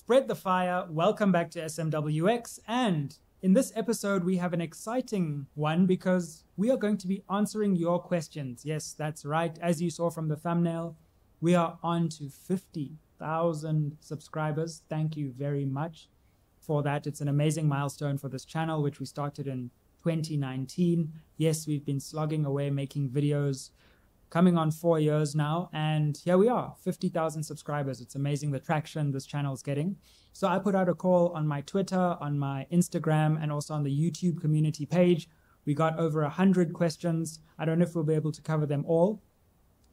Spread the fire. Welcome back to SMWX. And in this episode, we have an exciting one because we are going to be answering your questions. Yes, that's right. As you saw from the thumbnail, we are on to 50,000 subscribers. Thank you very much for that. It's an amazing milestone for this channel, which we started in 2019. Yes, we've been slogging away making videos, coming on 4 years now, and here we are, 50,000 subscribers. It's amazing the traction this channel is getting. So I put out a call on my Twitter, on my Instagram, and also on the YouTube community page. We got over 100 questions. I don't know if we'll be able to cover them all,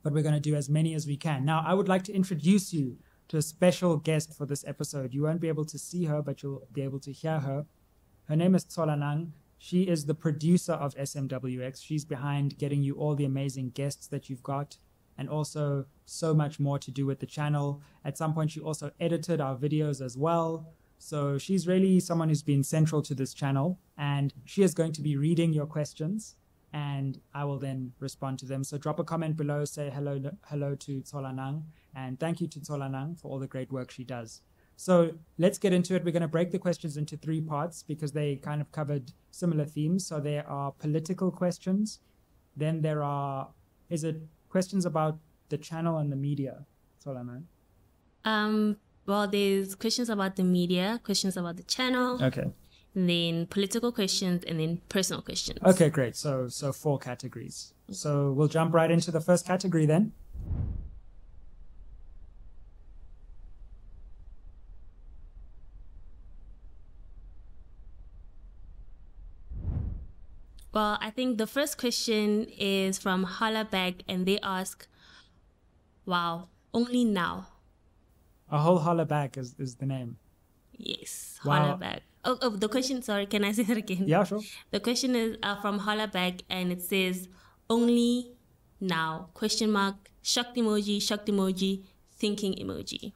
but we're going to do as many as we can. Now, I would like to introduce you to a special guest for this episode. You won't be able to see her, but you'll be able to hear her. Her name is Tsolanang. She is the producer of SMWX. She's behind getting you all the amazing guests that you've got, and also so much more to do with the channel. At some point, she also edited our videos as well. So she's really someone who's been central to this channel, and she is going to be reading your questions, and I will then respond to them. So drop a comment below, say hello to Tsolanang, and thank you to Tsolanang for all the great work she does. So let's get into it. We're going to break the questions into 3 parts because they kind of covered similar themes. So there are political questions. Then there are, questions about the channel and the media? Tsolanang. Well, there's questions about the media, questions about the channel. Okay. Then political questions, and then personal questions. Okay, great. So 4 categories. So we'll jump right into the first category then. Well, I think the first question is from Hollabag, and they ask, wow, only now. A whole Hollabag is the name. Yes, Wow. Hollabag. Oh, the question, sorry, can I say that again? Yeah, sure. The question is from Hollabag, and it says, only now, question mark, shocked emoji, thinking emoji.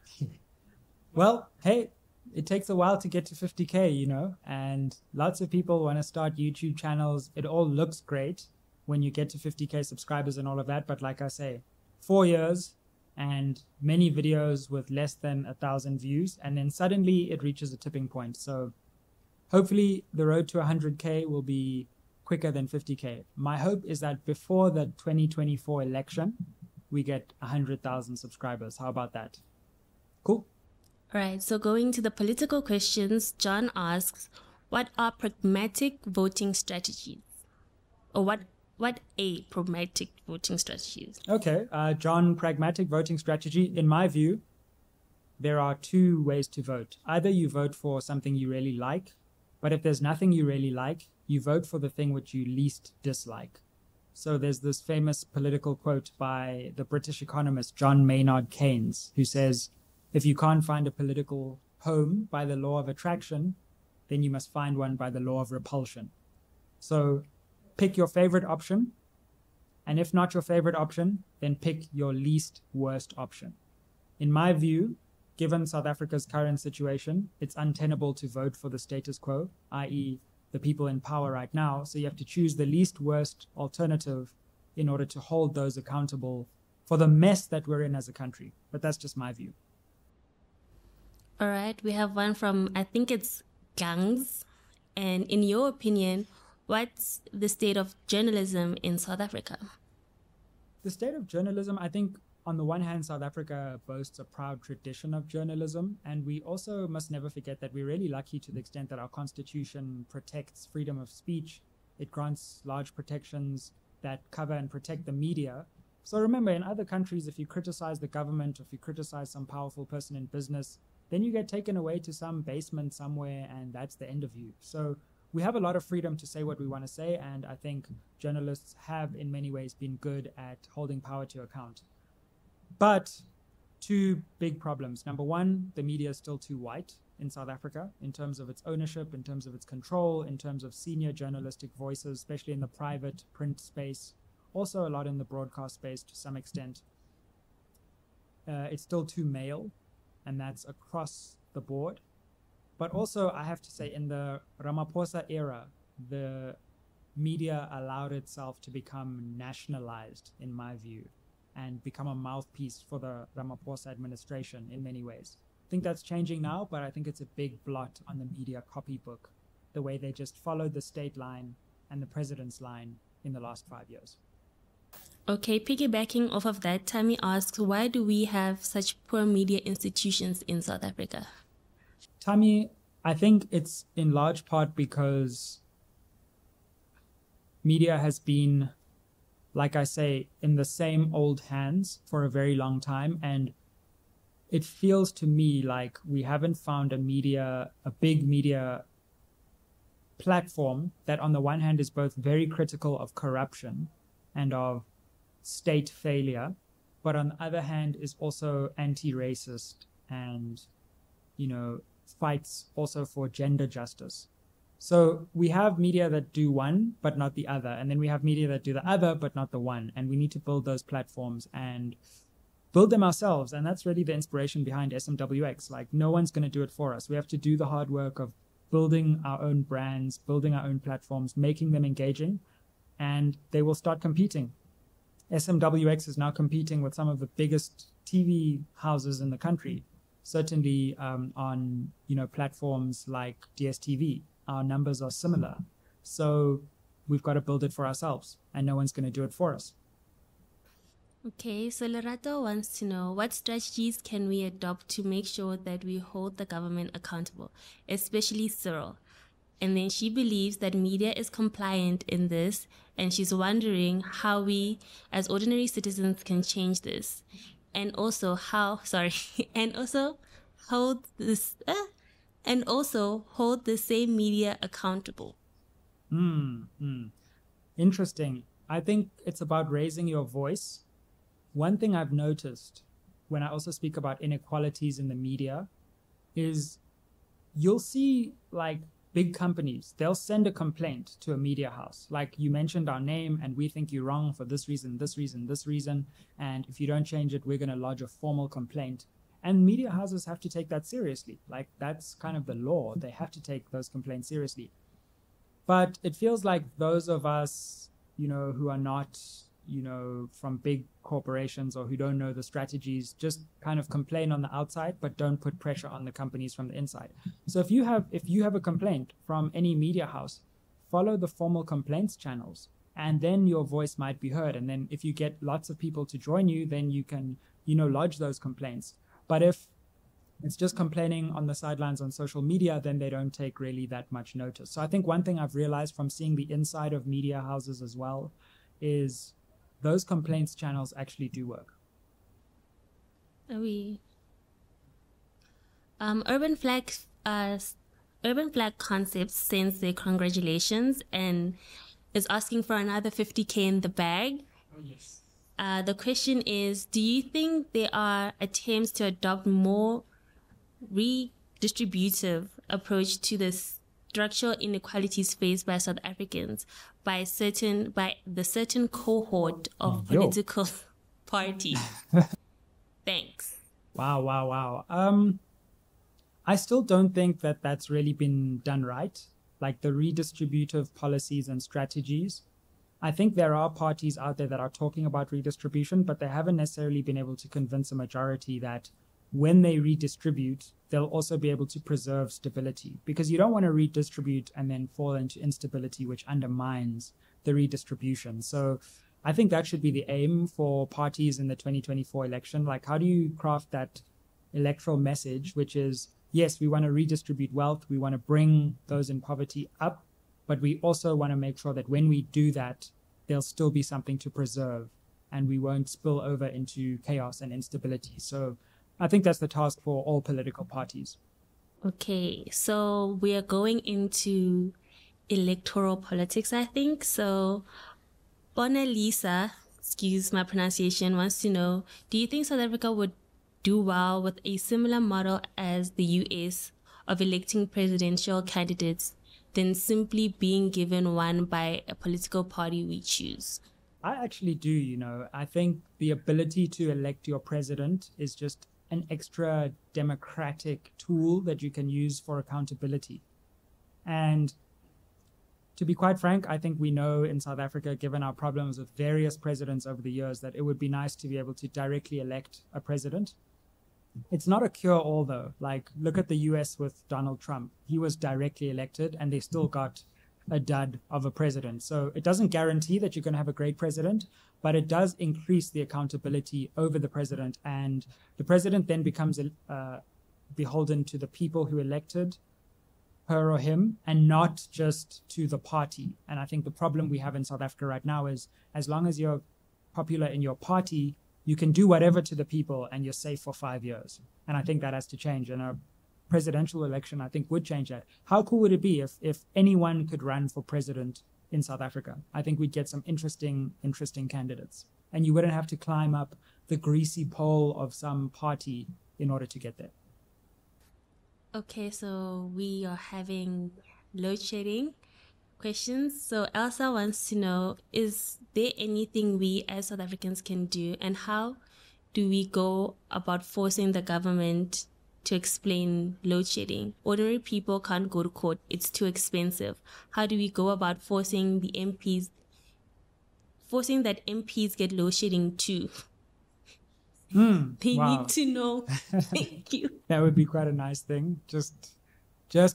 Well, hey, it takes a while to get to 50K, you know, and lots of people want to start YouTube channels. It all looks great when you get to 50K subscribers and all of that. But like I say, 4 years and many videos with less than 1,000 views. And then suddenly it reaches a tipping point. So hopefully the road to 100K will be quicker than 50K. My hope is that before the 2024 election, we get 100,000 subscribers. How about that? Cool. All right, so going to the political questions, John asks, what are pragmatic voting strategies? Or what a pragmatic voting strategies? Okay, John, pragmatic voting strategy. In my view, there are 2 ways to vote. Either you vote for something you really like, but if there's nothing you really like, you vote for the thing which you least dislike. So there's this famous political quote by the British economist John Maynard Keynes, who says, if you can't find a political home by the law of attraction, then you must find one by the law of repulsion. So pick your favorite option. And if not your favorite option, then pick your least worst option. In my view, given South Africa's current situation, it's untenable to vote for the status quo, i.e. the people in power right now. So you have to choose the least worst alternative in order to hold those accountable for the mess that we're in as a country. But that's just my view. All right, we have one from, I think it's Gangs. And in your opinion, what's the state of journalism in South Africa? The state of journalism, I think, on the one hand, South Africa boasts a proud tradition of journalism. And we also must never forget that we're really lucky to the extent that our constitution protects freedom of speech. It grants large protections that cover and protect the media. So remember, in other countries, if you criticize the government, or if you criticize some powerful person in business, then you get taken away to some basement somewhere, and that's the end of you. So we have a lot of freedom to say what we want to say, and I think journalists have in many ways been good at holding power to account. But 2 big problems. Number 1, the media is still too white in South Africa in terms of its ownership, in terms of its control, in terms of senior journalistic voices, especially in the private print space, also a lot in the broadcast space to some extent. It's still too male, and that's across the board. But also, I have to say, in the Ramaphosa era, the media allowed itself to become nationalized, in my view, and become a mouthpiece for the Ramaphosa administration in many ways. think that's changing now, but I think it's a big blot on the media copybook, the way they just followed the state line and the president's line in the last 5 years. Okay, piggybacking off of that, Tammy asks, why do we have such poor media institutions in South Africa? Tammy, I think it's in large part because media has been, like I say, in the same old hands for a very long time. And it feels to me like we haven't found a big media platform that on the one hand is both very critical of corruption and of state failure, but on the other hand is also anti-racist and, fights also for gender justice. So we have media that do one, but not the other. And then we have media that do the other, but not the one. And we need to build those platforms and build them ourselves. And that's really the inspiration behind SMWX. Like, no one's going to do it for us. We have to do the hard work of building our own brands, building our own platforms, making them engaging, and they will start competing. SMWX is now competing with some of the biggest TV houses in the country, certainly on platforms like DSTV. Our numbers are similar. So we've got to build it for ourselves, and no one's going to do it for us. Okay, so Lerato wants to know, what strategies can we adopt to make sure that we hold the government accountable, especially Cyril? And then she believes that media is compliant in this, and she's wondering how we, as ordinary citizens, can change this, and also hold the same media accountable. Interesting. I think it's about raising your voice. One thing I've noticed when I also speak about inequalities in the media is you'll see like big companies, they'll send a complaint to a media house. Like, you mentioned our name and we think you're wrong for this reason, this reason, this reason. And if you don't change it, we're going to lodge a formal complaint. And media houses have to take that seriously. Like, that's kind of the law. They have to take those complaints seriously. But it feels like those of us, who are not, from big corporations or who don't know the strategies, just kind of complain on the outside, but don't put pressure on the companies from the inside. So if you have a complaint from any media house, follow the formal complaints channels, and then your voice might be heard. And then if you get lots of people to join you, then you can, lodge those complaints. But if it's just complaining on the sidelines on social media, then they don't take really that much notice. So I think one thing I've realized from seeing the inside of media houses as well is those complaints channels actually do work. Urban Flag Concepts sends their congratulations and is asking for another 50K in the bag. Oh, yes. The question is, do you think there are attempts to adopt more redistributive approach to the structural inequalities faced by South Africans by the certain cohort of political parties? Thanks. Wow. I still don't think that that's really been done right. Like the redistributive policies and strategies. I think there are parties out there that are talking about redistribution, but they haven't necessarily been able to convince a majority that when they redistribute, they'll also be able to preserve stability, because you don't want to redistribute and then fall into instability, which undermines the redistribution. So I think that should be the aim for parties in the 2024 election. Like, how do you craft that electoral message, which is, yes, we want to redistribute wealth, we want to bring those in poverty up, but we also want to make sure that when we do that, there'll still be something to preserve and we won't spill over into chaos and instability. So I think that's the task for all political parties. Okay, so we are going into electoral politics, I think. So Bona Lisa, excuse my pronunciation, wants to know, do you think South Africa would do well with a similar model as the US of electing presidential candidates than simply being given one by a political party we choose? I actually do, I think the ability to elect your president is just an extra democratic tool that you can use for accountability. And to be quite frank, I think we know in South Africa, given our problems with various presidents over the years, that it would be nice to be able to directly elect a president. It's not a cure-all, though. Like, look at the US with Donald Trump. He was directly elected, and they still got a dud of a president. So it doesn't guarantee that you're going to have a great president, but it does increase the accountability over the president. And the president then becomes beholden to the people who elected her or him, and not just to the party. And I think the problem we have in South Africa right now is, as long as you're popular in your party, you can do whatever to the people and you're safe for 5 years. And I think that has to change. And a presidential election, I think, would change that. How cool would it be if anyone could run for president in South Africa? I think we'd get some interesting candidates. And you wouldn't have to climb up the greasy pole of some party in order to get there. Okay, so we are having load shedding questions. So Elsa wants to know, is there anything we as South Africans can do, and how do we go about forcing the government to explain load shedding? Ordinary people can't go to court. It's too expensive. How do we go about forcing that MPs get load shedding too? They need to know. Thank you. That would be quite a nice thing. Just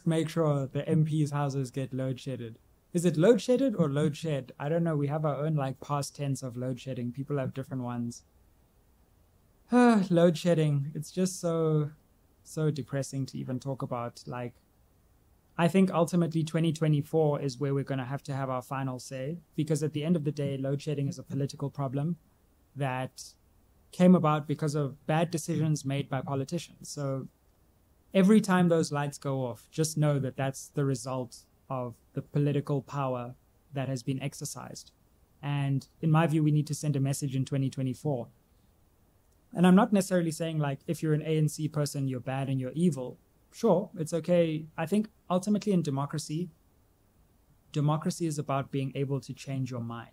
make sure the MPs' houses get load shedded. Is it load shedded or load shed? I don't know. We have our own like past tense of load shedding. People have different ones. Load shedding. It's just so depressing to even talk about. Like, I think ultimately 2024 is where we're going to have our final say, because at the end of the day, load shedding is a political problem that came about because of bad decisions made by politicians. So every time those lights go off, just know that that's the result of the political power that has been exercised. And in my view, we need to send a message in 2024. And I'm not necessarily saying like, if you're an ANC person, you're bad and you're evil. Sure, it's okay. I think ultimately in democracy is about being able to change your mind.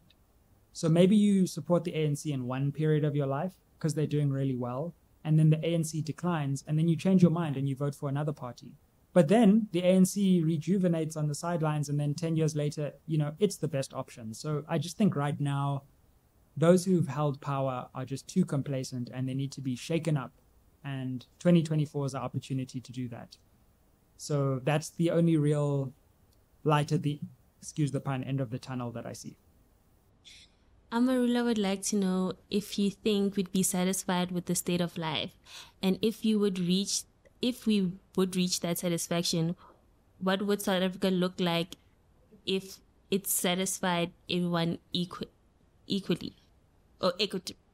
So maybe you support the ANC in one period of your life because they're doing really well, and then the ANC declines, and then you change your mind and you vote for another party. But then the ANC rejuvenates on the sidelines, and then 10 years later, it's the best option. So I just think right now, those who've held power are just too complacent, and they need to be shaken up. And 2024 is our opportunity to do that. So that's the only real light at the, excuse the pun, end of the tunnel that I see. Amarula would like to know if you think we'd be satisfied with the state of life, and if we would reach that satisfaction, what would South Africa look like if it satisfied everyone equally or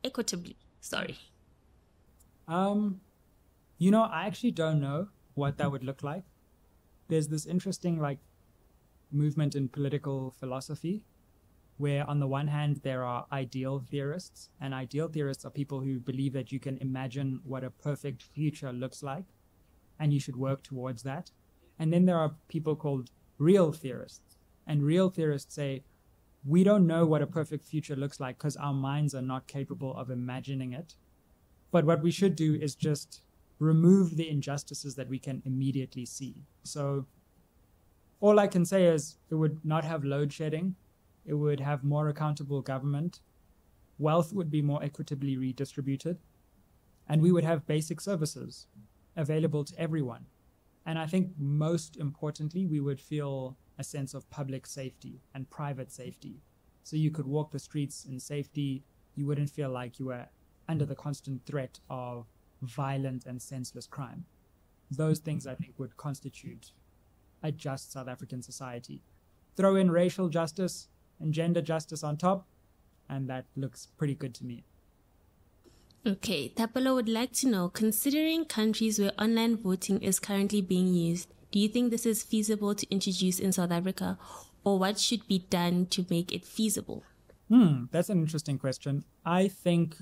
equitably? Sorry. I actually don't know what that would look like. There's this interesting movement in political philosophy where on the one hand there are ideal theorists, and ideal theorists are people who believe that you can imagine what a perfect future looks like and you should work towards that. And then there are people called real theorists, and real theorists say we don't know what a perfect future looks like because our minds are not capable of imagining it. But what we should do is just remove the injustices that we can immediately see. So all I can say is it would not have load shedding. It would have more accountable government. Wealth would be more equitably redistributed. And we would have basic services available to everyone. And I think most importantly, we would feel a sense of public safety and private safety. So you could walk the streets in safety. You wouldn't feel like you were under the constant threat of violent and senseless crime. Those things, I think, would constitute a just South African society. Throw in racial justice and gender justice on top, and that looks pretty good to me. Okay, Tapelo would like to know, considering countries where online voting is currently being used, do you think this is feasible to introduce in South Africa, or what should be done to make it feasible? That's an interesting question. I think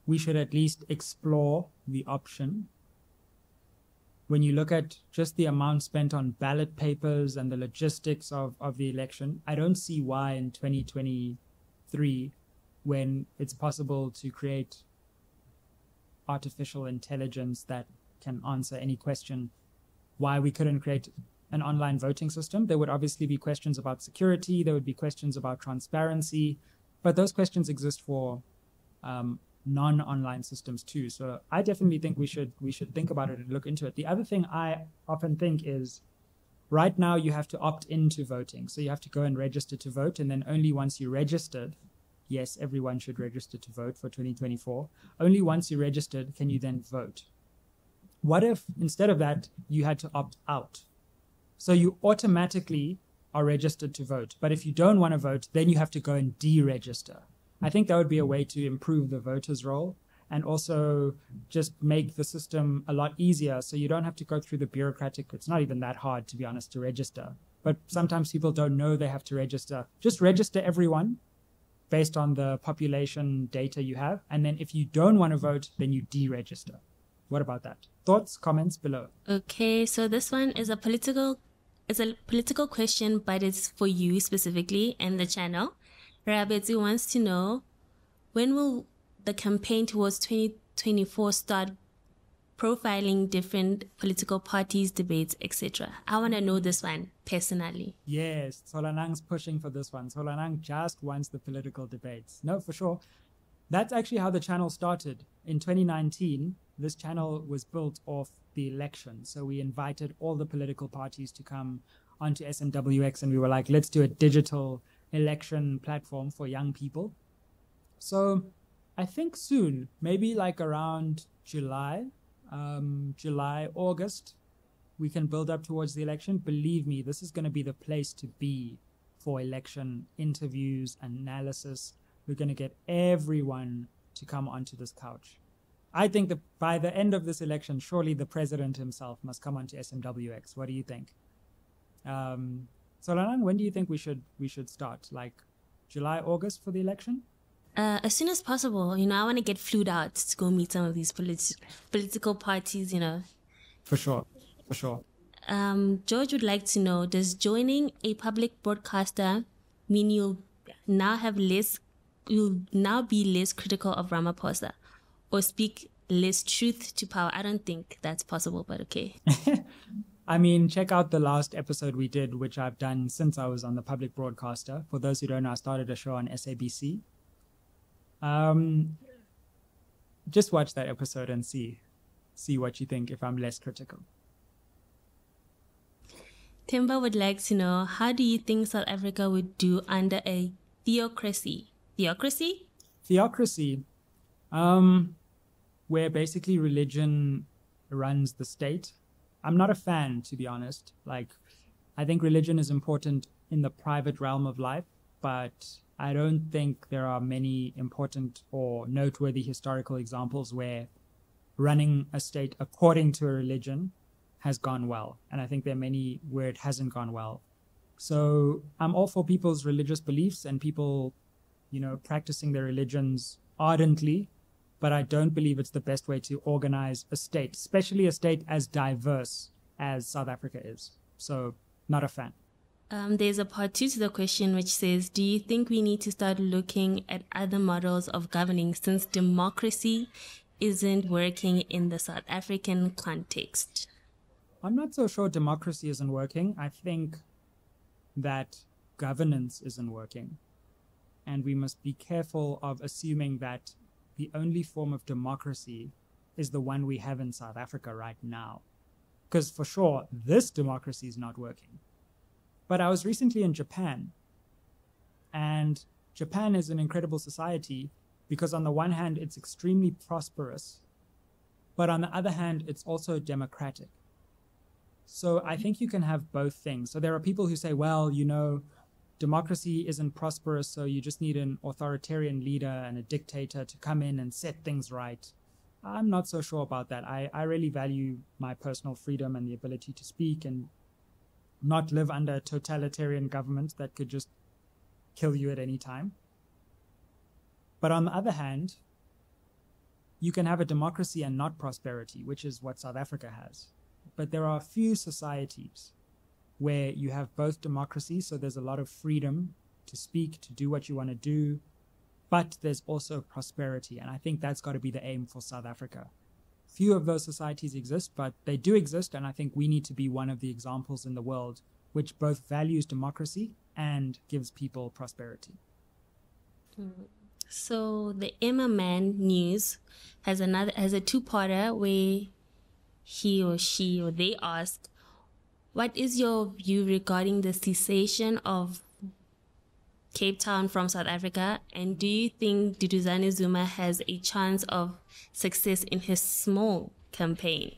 we should at least explore the option. When you look at just the amount spent on ballot papers and the logistics of the election, I don't see why in 2023, when it's possible to create artificial intelligence that can answer any question, why we couldn't create an online voting system. There would obviously be questions about security. There would be questions about transparency. But those questions exist for non-online systems too. So I definitely think we should think about it and look into it. The other thing I often think is, right now you have to opt into voting. So you have to go and register to vote, and then only once you registered, yes, everyone should register to vote for 2024. Only once you registered can you then vote. What if instead of that you had to opt out? So you automatically are registered to vote, but if you don't want to vote, then you have to go and deregister. I think that would be a way to improve the voter's role and also just make the system a lot easier so you don't have to go through the bureaucratic. It's not even that hard, to be honest, to register. But sometimes people don't know they have to register. Just register everyone based on the population data you have. And then if you don't want to vote, then you deregister. What about that? Thoughts, comments below. Okay, so this one is a political question, but it's for you specifically and the channel. Rabetsu wants to know, when will the campaign towards 2024 start profiling different political parties, debates, etc.? I want to know this one personally. Yes, Solanang's pushing for this one. Solanang just wants the political debates. No, for sure. That's actually how the channel started. In 2019, this channel was built off the election. So we invited all the political parties to come onto SMWX, and we were like, let's do a digital election platform for young people. So I think soon, maybe like around July, August, we can build up towards the election. Believe me, this is going to be the place to be for election interviews, analysis. We're going to get everyone to come onto this couch. I think that by the end of this election, surely the president himself must come onto SMWX. What do you think? Solanang, when do you think we should start? Like July, August for the election? As soon as possible. I want to get flued out to go meet some of these political parties, For sure. George would like to know, does joining a public broadcaster mean you'll now be less critical of Ramaphosa or speak less truth to power? I don't think that's possible, but okay. I mean, check out the last episode we did, which I've done since I was on the public broadcaster. For those who don't know, I started a show on SABC. Just watch that episode and see what you think if I'm less critical. Timba would like to know, how do you think South Africa would do under a theocracy? Theocracy, where basically religion runs the state. I'm not a fan, to be honest. I think religion is important in the private realm of life, but I don't think there are many important or noteworthy historical examples where running a state according to a religion has gone well. And I think there are many where it hasn't gone well. So I'm all for people's religious beliefs and people, practicing their religions ardently, but I don't believe it's the best way to organize a state, especially a state as diverse as South Africa is. So, not a fan. There's a part 2 to the question which says, do you think we need to start looking at other models of governing since democracy isn't working in the South African context? I'm not so sure democracy isn't working. I think that governance isn't working. And we must be careful of assuming that the only form of democracy is the one we have in South Africa right now. Because for sure, this democracy is not working. But I was recently in Japan, and Japan is an incredible society because on the one hand, it's extremely prosperous, but on the other hand, it's also democratic. So I think you can have both things. So there are people who say, well, democracy isn't prosperous, so you just need an authoritarian leader and a dictator to come in and set things right. I'm not so sure about that. I really value my personal freedom and the ability to speak and not live under a totalitarian government that could just kill you at any time. But on the other hand, you can have a democracy and not prosperity, which is what South Africa has. But there are a few societies where you have both democracy, so there's a lot of freedom to speak, to do what you want to do, but there's also prosperity, and I think that's got to be the aim for South Africa. Few of those societies exist, but they do exist, and I think we need to be one of the examples in the world which both values democracy and gives people prosperity. So the Emma Man News has a two-parter where he or she or they ask, what is your view regarding the cessation of Cape Town from South Africa, and do you think Duduzane Zuma has a chance of success in his small campaign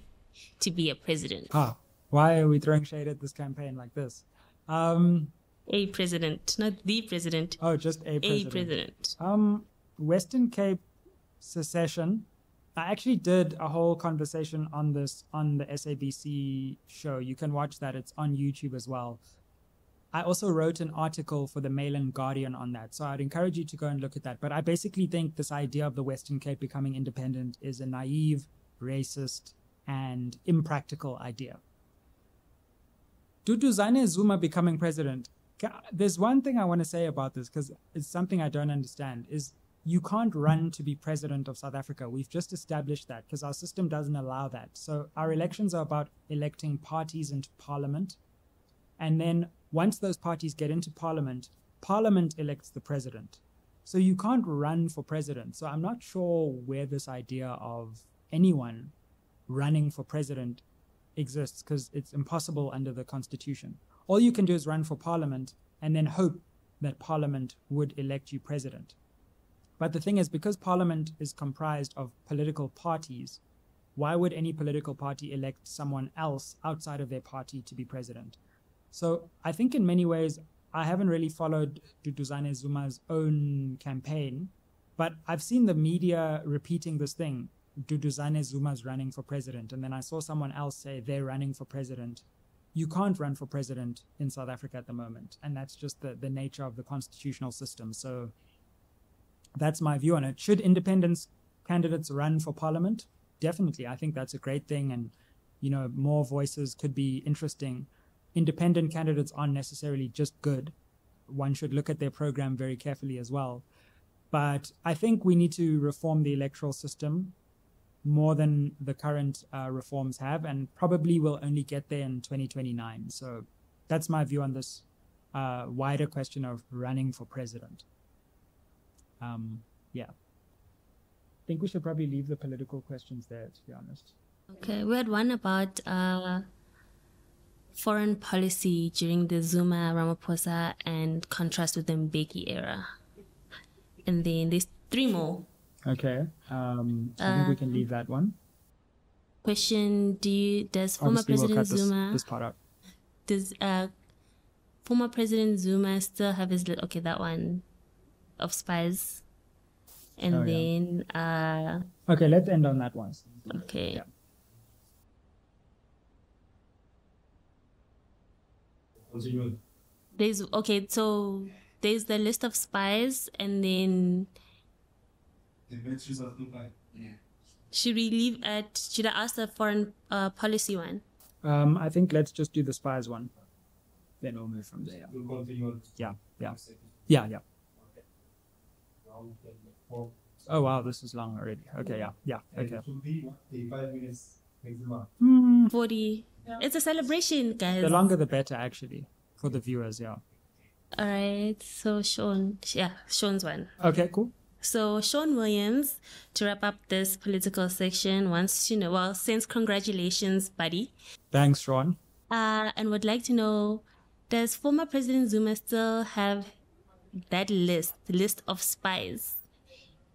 to be a president? Why are we throwing shade at this campaign like this? A president, not the president. Oh, just a president. A president. Western Cape secession. I actually did a whole conversation on this on the SABC show. You can watch that. It's on YouTube as well. I also wrote an article for the Mail and Guardian on that. So I'd encourage you to go and look at that. But I basically think this idea of the Western Cape becoming independent is a naive, racist, and impractical idea. Duduzane Zuma becoming president. There's one thing I want to say about this, because it's something I don't understand, is you can't run to be president of South Africa. We've just established that because our system doesn't allow that. So our elections are about electing parties into parliament. And then once those parties get into parliament, parliament elects the president. So you can't run for president. So I'm not sure where this idea of anyone running for president exists, because it's impossible under the constitution. All you can do is run for parliament and then hope that parliament would elect you president. But the thing is, because parliament is comprised of political parties, why would any political party elect someone else outside of their party to be president? So I think in many ways, I haven't really followed Duduzane Zuma's own campaign, but I've seen the media repeating this thing, Duduzane Zuma's running for president. And then I saw someone else say they're running for president. You can't run for president in South Africa at the moment. And that's just the nature of the constitutional system. So that's my view on it. Should independent candidates run for parliament? Definitely. I think that's a great thing. And, you know, more voices could be interesting. Independent candidates aren't necessarily just good. One should look at their program very carefully as well. But I think we need to reform the electoral system more than the current reforms have, and probably will only get there in 2029. So that's my view on this wider question of running for president. Yeah. I think we should probably leave the political questions there, to be honest. Okay, we had one about foreign policy during the Zuma, Ramaphosa, and contrast with the Mbeki era. And then there's three more. Okay. I think we can leave that one. Question, does former President Zuma... this part out. Does former President Zuma still have his... Okay, that one of spies. And then... okay, let's end on that one. Okay. Yeah. So there's the list of spies, and then should I ask the foreign policy one? I think let's just do the spies one. Then we'll move from there. Yeah. Oh wow, this is long already. Okay, yeah. Okay. It will be 5 minutes maximum. 40. It's a celebration, guys. The longer the better, actually, for the viewers, yeah. All right, so Sean's one. Okay, cool. So Sean Williams, to wrap up this political section, wants to know, well, sends congratulations, buddy. Thanks, Sean. And would like to know, does former President Zuma still have that list of spies?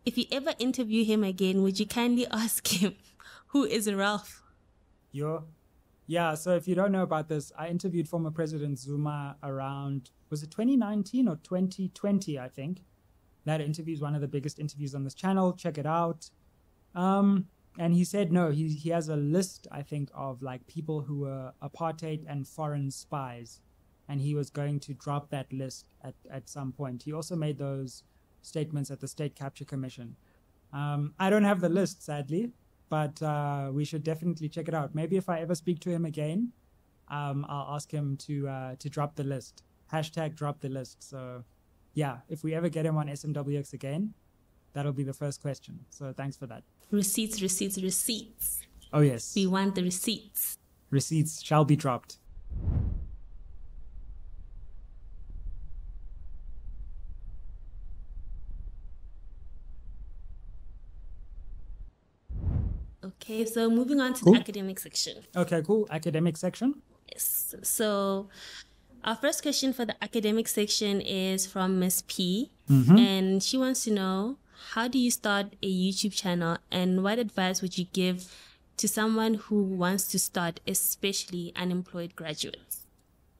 If you ever interview him again, would you kindly ask him, who is Ralph? Yeah, so if you don't know about this, I interviewed former President Zuma around, was it 2019 or 2020, I think. That interview is one of the biggest interviews on this channel. Check it out. And he said, no, he has a list, I think, of like people who were apartheid and foreign spies. And he was going to drop that list at some point. He also made those statements at the State Capture Commission. I don't have the list, sadly. But we should definitely check it out. Maybe if I ever speak to him again, I'll ask him to drop the list. # drop the list. So yeah, if we ever get him on SMWX again, that'll be the first question. So thanks for that. Receipts. Oh, yes. We want the receipts. Receipts shall be dropped. Okay, so moving on to the academic section. Okay, cool. Academic section. Yes. So our first question for the academic section is from Miss P. And she wants to know, how do you start a YouTube channel and what advice would you give to someone who wants to start, especially unemployed graduates?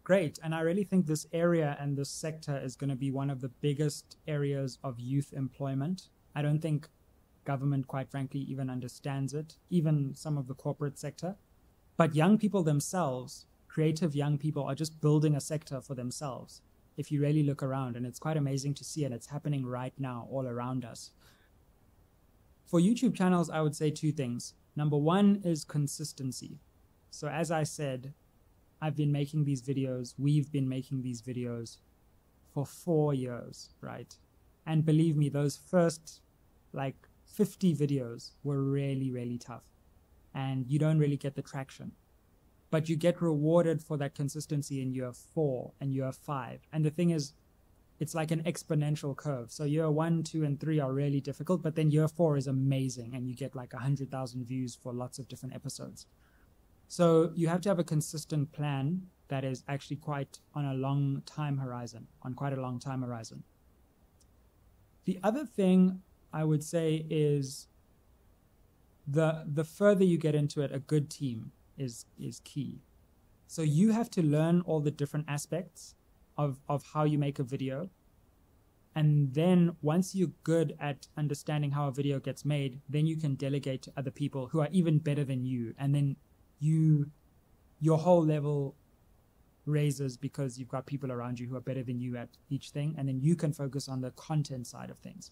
Great. And I really think this area and this sector is going to be one of the biggest areas of youth employment. I don't think government, quite frankly, even understands it, even some of the corporate sector. But young people themselves, creative young people, are just building a sector for themselves. If you really look around, and it's quite amazing to see, and it's happening right now all around us. For YouTube channels, I would say two things. Number one is consistency. So as I said, I've been making these videos, we've been making these videos for 4 years, right? And believe me, those first like 50 videos were really, really tough. And you don't really get the traction. But you get rewarded for that consistency in year 4 and year 5. And the thing is, it's like an exponential curve. So year 1, 2, and 3 are really difficult, but then year 4 is amazing, and you get like 100,000 views for lots of different episodes. So you have to have a consistent plan that is actually quite on a long time horizon, on quite a long time horizon. The other thing I would say is the further you get into it, a good team is key. So you have to learn all the different aspects of how you make a video. And then once you're good at understanding how a video gets made, then you can delegate to other people who are even better than you. And then your whole level raises because you've got people around you who are better than you at each thing. And then you can focus on the content side of things.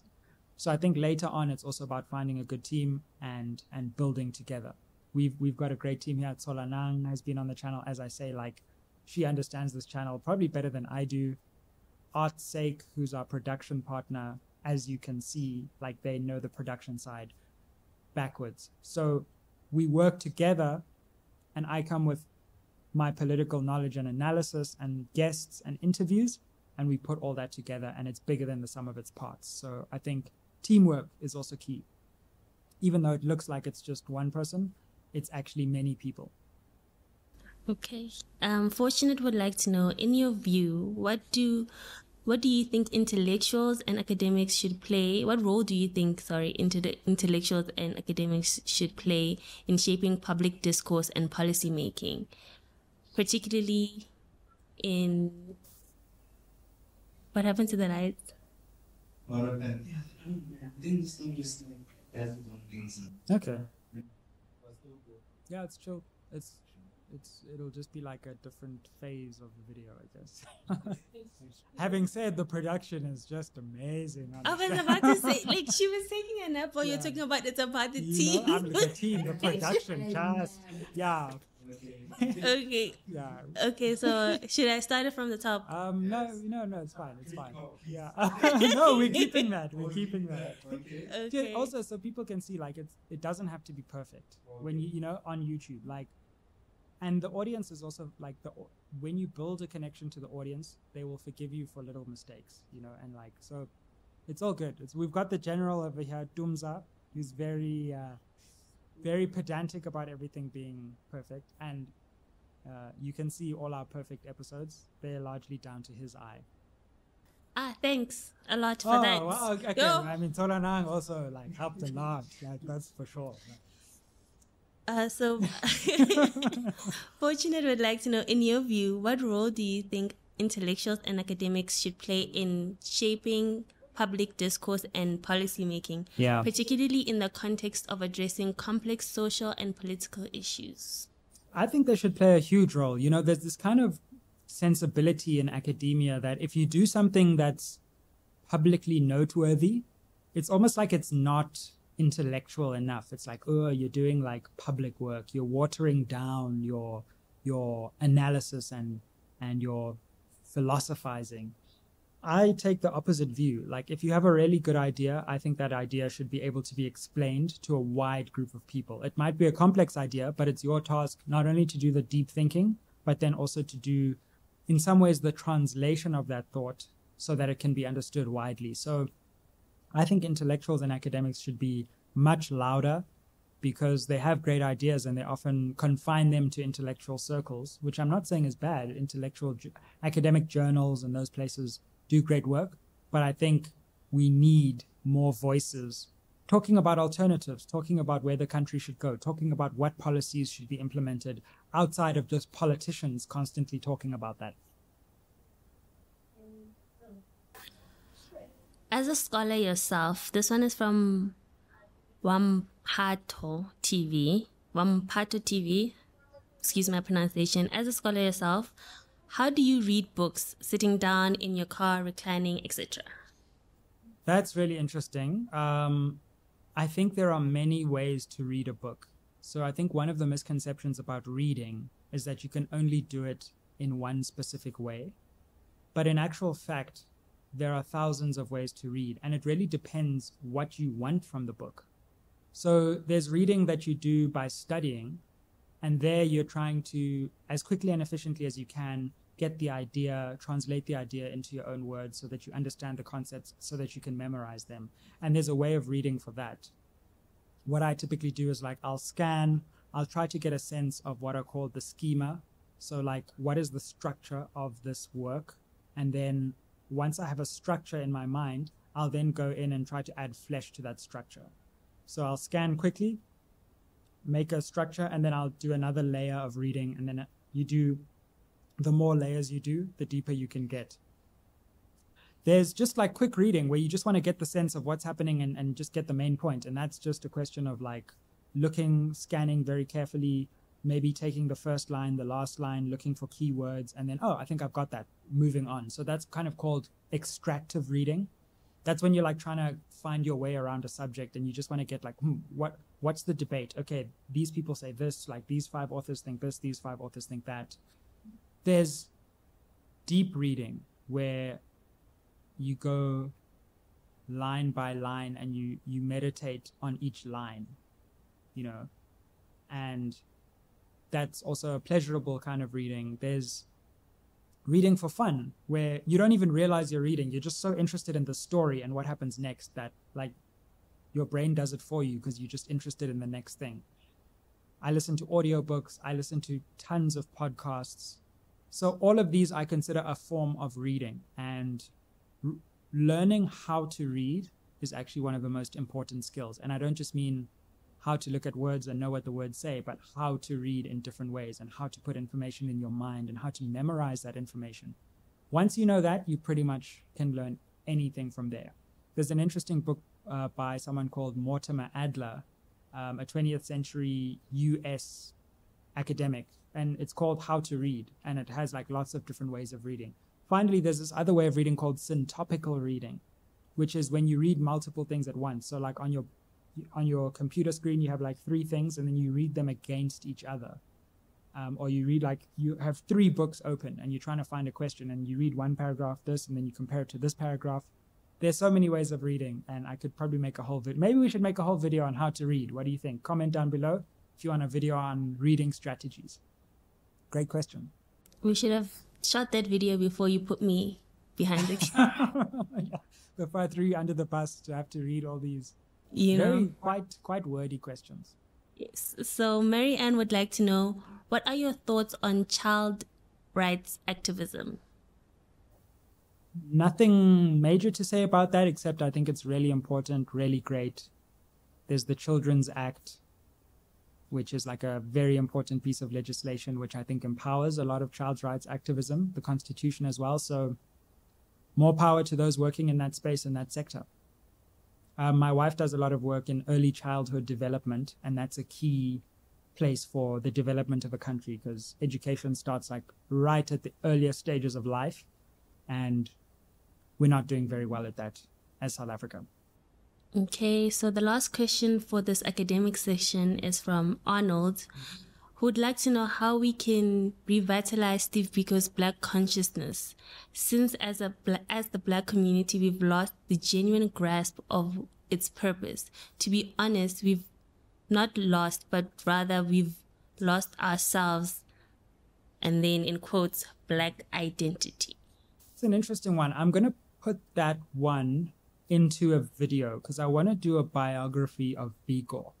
So I think later on, it's also about finding a good team and building together. We've got a great team here. Solanang has been on the channel. As I say, like, she understands this channel probably better than I do. Art's Sake, who's our production partner, as you can see, like, they know the production side backwards. So we work together, and I come with my political knowledge and analysis and guests and interviews, and we put all that together, and it's bigger than the sum of its parts. So I think teamwork is also key. Even though it looks like it's just one person, it's actually many people. Okay. Fortunate would like to know, in your view, what do you think intellectuals and academics should play? What role do you think, intellectuals and academics should play in shaping public discourse and policy making, particularly in what happened to the lights? Okay. Yeah, it's chill. It'll just be like a different phase of the video, I guess. Having said, the production is just amazing. I was about to say, like, she was taking a nap while you're talking about it's about the team. I'm the team, the production, just, yeah. Okay. Yeah. Okay, so should I start it from the top? No, it's fine. Yeah. No, we're keeping that. Okay. Also, so people can see, like, it doesn't have to be perfect when you on YouTube, like. And the audience is also like when you build a connection to the audience, they will forgive you for little mistakes, and like, so it's all good. We've got the general over here, Dumza, who's very, very pedantic about everything being perfect. And you can see all our perfect episodes. They're largely down to his eye. Thanks a lot for that. Wow, okay. Yo. I mean, Toranang also like helped a lot. Like, that's for sure. So Fortunate would like to know, in your view, what role do you think intellectuals and academics should play in shaping public discourse and policy making, particularly in the context of addressing complex social and political issues? I think they should play a huge role. There's this kind of sensibility in academia that if you do something that's publicly noteworthy, it's almost like it's not intellectual enough. It's like, oh, you're doing like public work. You're watering down your analysis and your philosophizing. I take the opposite view. Like, if you have a really good idea, I think that idea should be able to be explained to a wide group of people. It might be a complex idea, but it's your task not only to do the deep thinking, but then also to do, in some ways, the translation of that thought so that it can be understood widely. So I think intellectuals and academics should be much louder because they have great ideas and they often confine them to intellectual circles, which I'm not saying is bad. Academic journals and those places do great work, but I think we need more voices talking about alternatives, talking about where the country should go, talking about what policies should be implemented outside of just politicians constantly talking about that. As a scholar yourself, this one is from Wampato TV, excuse my pronunciation. As a scholar yourself, how do you read books? Sitting down, in your car, reclining, etc.? That's really interesting. I think there are many ways to read a book. So I think one of the misconceptions about reading is that you can only do it in one specific way. But in actual fact, there are thousands of ways to read, and it really depends what you want from the book. So there's reading that you do by studying, and there you're trying to, as quickly and efficiently as you can, get the idea, translate the idea into your own words so that you understand the concepts so that you can memorize them. And there's a way of reading for that. What I typically do is I'll scan, I'll try to get a sense of what are called the schema. So what is the structure of this work? And then once I have a structure in my mind, I'll then go in and try to add flesh to that structure. So I'll scan quickly, make a structure, and then I'll do another layer of reading. And then the more layers you do, the deeper you can get. There's just quick reading where you just want to get the sense of what's happening and just get the main point. And that's just a question of looking, scanning very carefully, maybe taking the first line, the last line, looking for keywords, and then, oh, I think I've got that, moving on. So that's kind of called extractive reading. That's when you're trying to find your way around a subject and you just want to get what's the debate? Okay, these people say this, these 5 authors think this, these 5 authors think that. There's deep reading where you go line by line and you meditate on each line, and that's also a pleasurable kind of reading. There's reading for fun where you don't even realize you're reading. You're just so interested in the story and what happens next that your brain does it for you because you're just interested in the next thing. I listen to audiobooks. I listen to tons of podcasts. So all of these I consider a form of reading, and learning how to read is actually one of the most important skills. And I don't just mean how to look at words and know what the words say, but how to read in different ways and how to put information in your mind and how to memorize that information. Once you know that, you pretty much can learn anything from there. There's an interesting book by someone called Mortimer Adler, a 20th century US academic, and it's called How to Read, and it has lots of different ways of reading. Finally, there's this other way of reading called syntopical reading, which is when you read multiple things at once. So on your computer screen, you have 3 things, and then you read them against each other. Or you read you have 3 books open, and you're trying to find a question, and you read one paragraph this, and then you compare it to this paragraph. There's so many ways of reading, and I could probably make a whole video. Maybe we should make a whole video on how to read. What do you think? Comment down below if you want a video on reading strategies. Great question. We should have shot that video before you put me behind the camera. Yeah, before I threw you under the bus to have to read all these quite wordy questions. Yes. So Mary Ann would like to know, what are your thoughts on child rights activism? Nothing major to say about that, except I think it's really important, really great. There's the Children's Act, which is a very important piece of legislation, which I think empowers a lot of child's rights activism, the Constitution as well. So more power to those working in that space, in that sector. My wife does a lot of work in early childhood development, and that's a key place for the development of a country because education starts right at the earliest stages of life, and we're not doing very well at that as South Africa. Okay, so the last question for this academic session is from Arnold, who would like to know how we can revitalize Steve Biko's Black consciousness, since as the Black community, we've lost the genuine grasp of its purpose. To be honest, we've not lost, but rather we've lost ourselves, and then in quotes, Black identity. It's an interesting one. I'm going to put that one into a video because I want to do a biography of Biko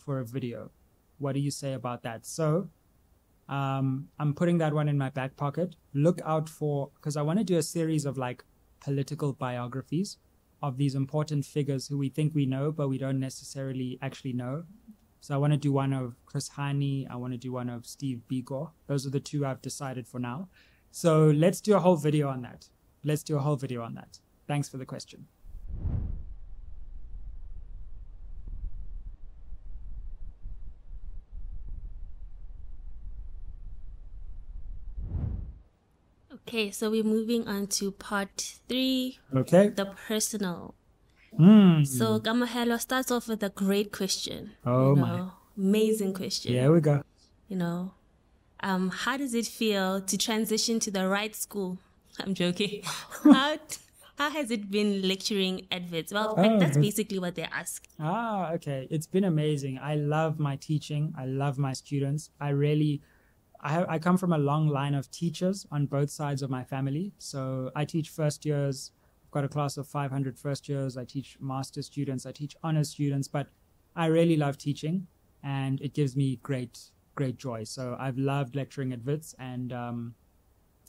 for a video. What do you say about that? So I'm putting that one in my back pocket. Look out for, because I want to do a series of like political biographies of these important figures who we think we know, but we don't necessarily actually know. So I want to do one of Chris Hani. I want to do one of Steve Biko. Those are the two I've decided for now. So let's do a whole video on that. Let's do a whole video on that. Thanks for the question. Okay, so we're moving on to part 3. Okay. The personal. Mm. So Kamohelo starts off with a great question. Oh my. Amazing question. Here we go. How does it feel to transition to the right school? I'm joking. How has it been lecturing at Wits? Well, that's basically what they ask. Okay. It's been amazing. I love my teaching. I love my students. I come from a long line of teachers on both sides of my family. So I teach first years. I've got a class of 500 first years. I teach master students. I teach honors students. But I really love teaching, and it gives me great joy. So I've loved lecturing at Wits, and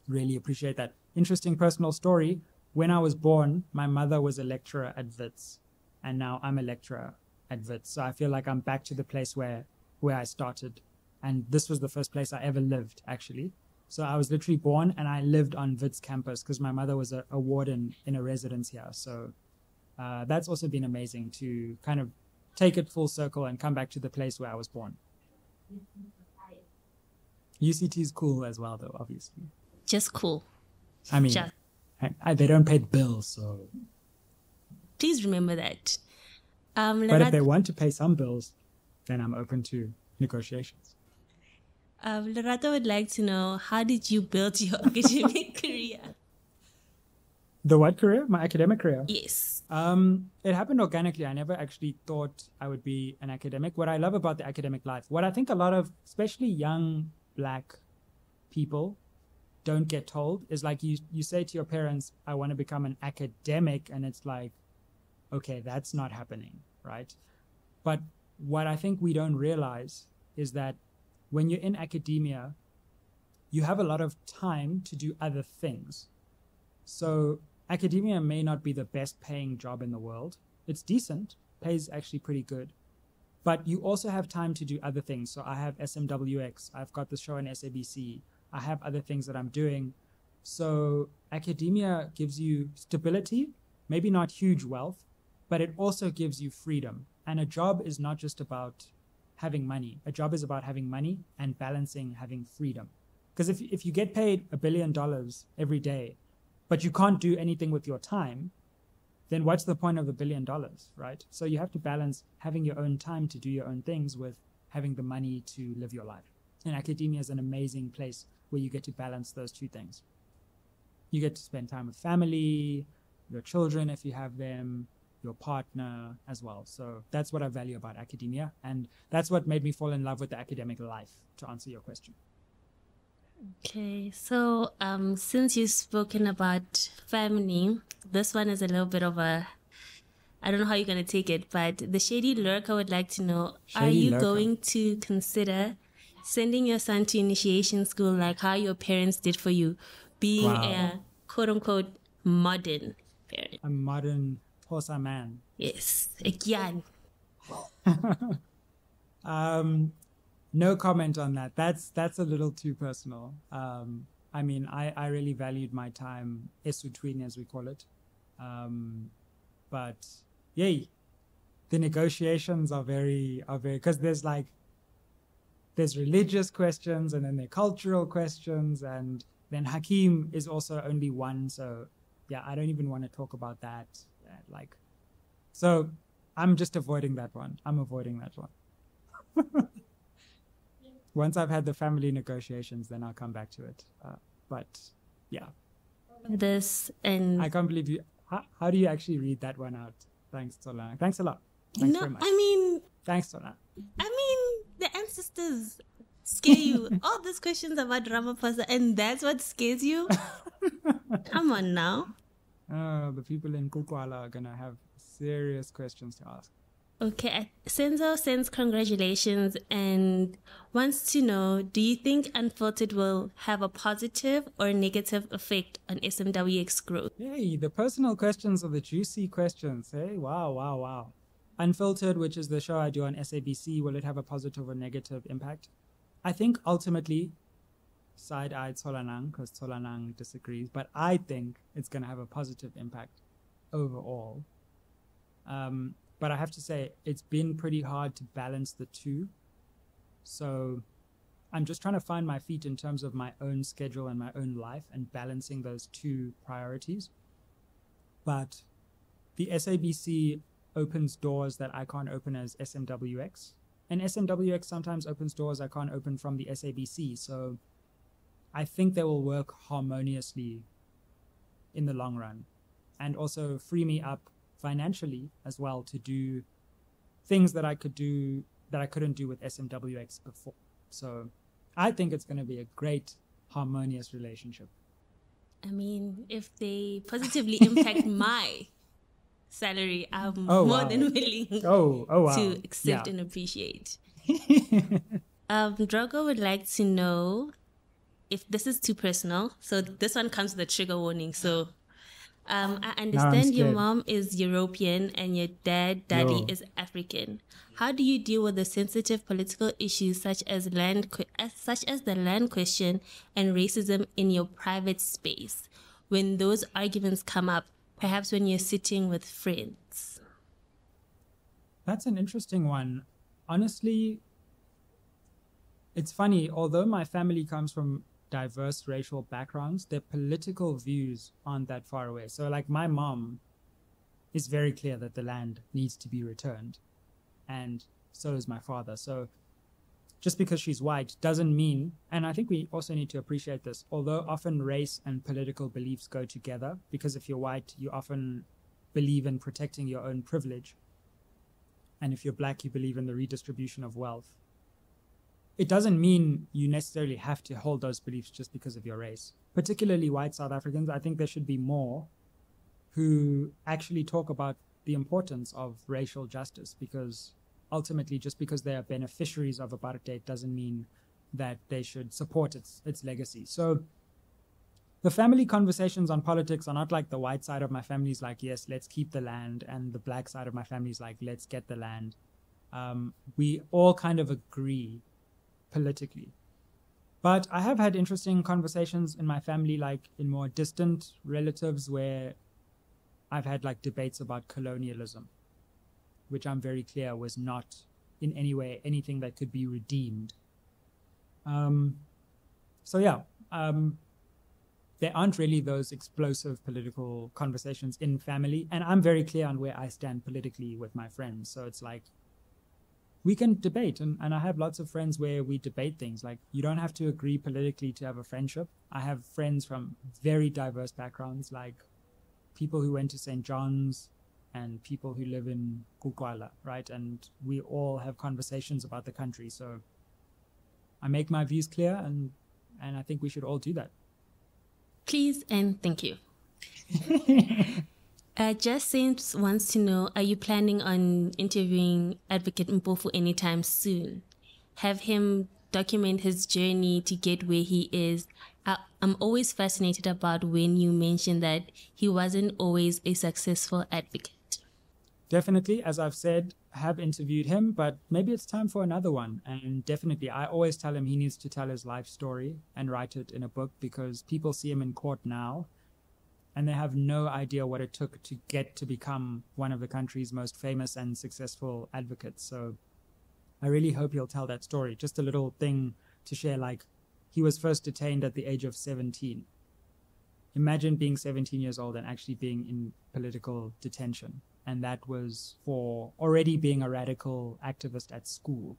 really appreciate that. Interesting personal story. When I was born, my mother was a lecturer at Wits, and now I'm a lecturer at Wits. So I feel like I'm back to the place where I started. And this was the first place I ever lived, actually. So I was literally born and I lived on Wits campus because my mother was a warden in a residence here. So that's also been amazing to kind of take it full circle and come back to the place where I was born. UCT is cool as well, though, obviously. Just cool. I mean, they don't pay the bills, so... Please remember that. But if they want to pay some bills, then I'm open to negotiations. Lerato would like to know, how did you build your academic career? The what career? My academic career? Yes. It happened organically. I never actually thought I would be an academic. What I love about the academic life, what I think a lot of, especially young Black people, don't get told is like you say to your parents, I want to become an academic, and it's like, okay, that's not happening, right? But what I think we don't realize is that when you're in academia, you have a lot of time to do other things. So academia may not be the best paying job in the world. It's decent, pays actually pretty good. But you also have time to do other things. So I have SMWX, I've got the show on SABC, I have other things that I'm doing. So academia gives you stability, maybe not huge wealth, but it also gives you freedom. And a job is not just about having money. A job is about having money and balancing having freedom. Because if you get paid $1 billion every day, but you can't do anything with your time, then what's the point of $1 billion, right? So you have to balance having your own time to do your own things with having the money to live your life. And academia is an amazing place where you get to balance those two things. You get to spend time with family, your children if you have them, your partner as well. So that's what I value about academia. And that's what made me fall in love with the academic life, to answer your question. Okay, so since you've spoken about family, this one is a little bit of a, I don't know how you're going to take it, but the Shady Lurker would like to know, are you going to consider sending your son to initiation school like how your parents did for you, being a quote-unquote modern parent? A modern Xhosa man. Yes, a Gyan. No comment on that. That's a little too personal. I mean, I really valued my time esutwini, as we call it. But yay, the negotiations are very because there's religious questions, and then there are cultural questions, and then Hakeem is also only one. So yeah, I don't even want to talk about that. So I'm just avoiding that one. I'm avoiding that one. Once I've had the family negotiations, then I'll come back to it. But yeah. And I can't believe you. How do you actually read that one out? Thanks, Solana. Thanks a lot. Thanks very much. Thanks, Solana. The ancestors scare you. All these questions about Ramaphosa, and that's what scares you? Come on now. The people in Kukwala are going to have serious questions to ask. Okay, Senzo sends congratulations and wants to know, do you think Unfiltered will have a positive or negative effect on SMWX growth? Hey, the personal questions are the juicy questions. Hey, wow, wow, wow. Unfiltered, which is the show I do on SABC, will it have a positive or negative impact? I think ultimately, side-eyed Solanang, because Solanang disagrees, but I think it's going to have a positive impact overall. But I have to say, it's been pretty hard to balance the two. So I'm just trying to find my feet in terms of my own schedule and my own life and balancing those two priorities. But the SABC opens doors that I can't open as SMWX. And SMWX sometimes opens doors I can't open from the SABC. So I think they will work harmoniously in the long run and also free me up financially as well to do things that I could do that I couldn't do with SMWX before. So I think it's going to be a great harmonious relationship. I mean, if they positively impact my salary, I'm more than willing to accept and appreciate. Drogo would like to know if this is too personal. So this one comes with a trigger warning. So I understand your mom is European and your daddy is African. How do you deal with the sensitive political issues such as the land question and racism in your private space when those arguments come up, perhaps when you're sitting with friends? That's an interesting one. Honestly, it's funny. Although my family comes from diverse racial backgrounds, their political views aren't that far away. So like my mom is very clear that the land needs to be returned, and so is my father. So just because she's white doesn't mean, and I think we also need to appreciate this, although often race and political beliefs go together, because if you're white you often believe in protecting your own privilege, and if you're black you believe in the redistribution of wealth. It doesn't mean you necessarily have to hold those beliefs just because of your race. Particularly white South Africans, I think there should be more who actually talk about the importance of racial justice, because ultimately just because they are beneficiaries of apartheid doesn't mean that they should support its legacy. So the family conversations on politics are not like the white side of my family is like, yes, let's keep the land, and the black side of my family is like, let's get the land. We all kind of agree politically. But I have had interesting conversations in my family, like in more distant relatives, where I've had like debates about colonialism, which I'm very clear was not in any way anything that could be redeemed. So yeah, there aren't really those explosive political conversations in family, and I'm very clear on where I stand politically with my friends. So it's like, we can debate, and I have lots of friends where we debate things. Like, you don't have to agree politically to have a friendship. I have friends from very diverse backgrounds, like people who went to St. John's and people who live in Kukwala, right? And we all have conversations about the country. So I make my views clear, and I think we should all do that. Please and thank you. Just Saints wants to know, are you planning on interviewing Advocate Mpofu anytime soon? Have him document his journey to get where he is. I'm always fascinated about when you mentioned that he wasn't always a successful advocate. Definitely, as I've said, I have interviewed him, but maybe it's time for another one. And definitely, I always tell him he needs to tell his life story and write it in a book, because people see him in court now and they have no idea what it took to get to become one of the country's most famous and successful advocates. So I really hope he'll tell that story. Just a little thing to share, like, he was first detained at the age of 17. Imagine being 17 years old and actually being in political detention. And that was for already being a radical activist at school.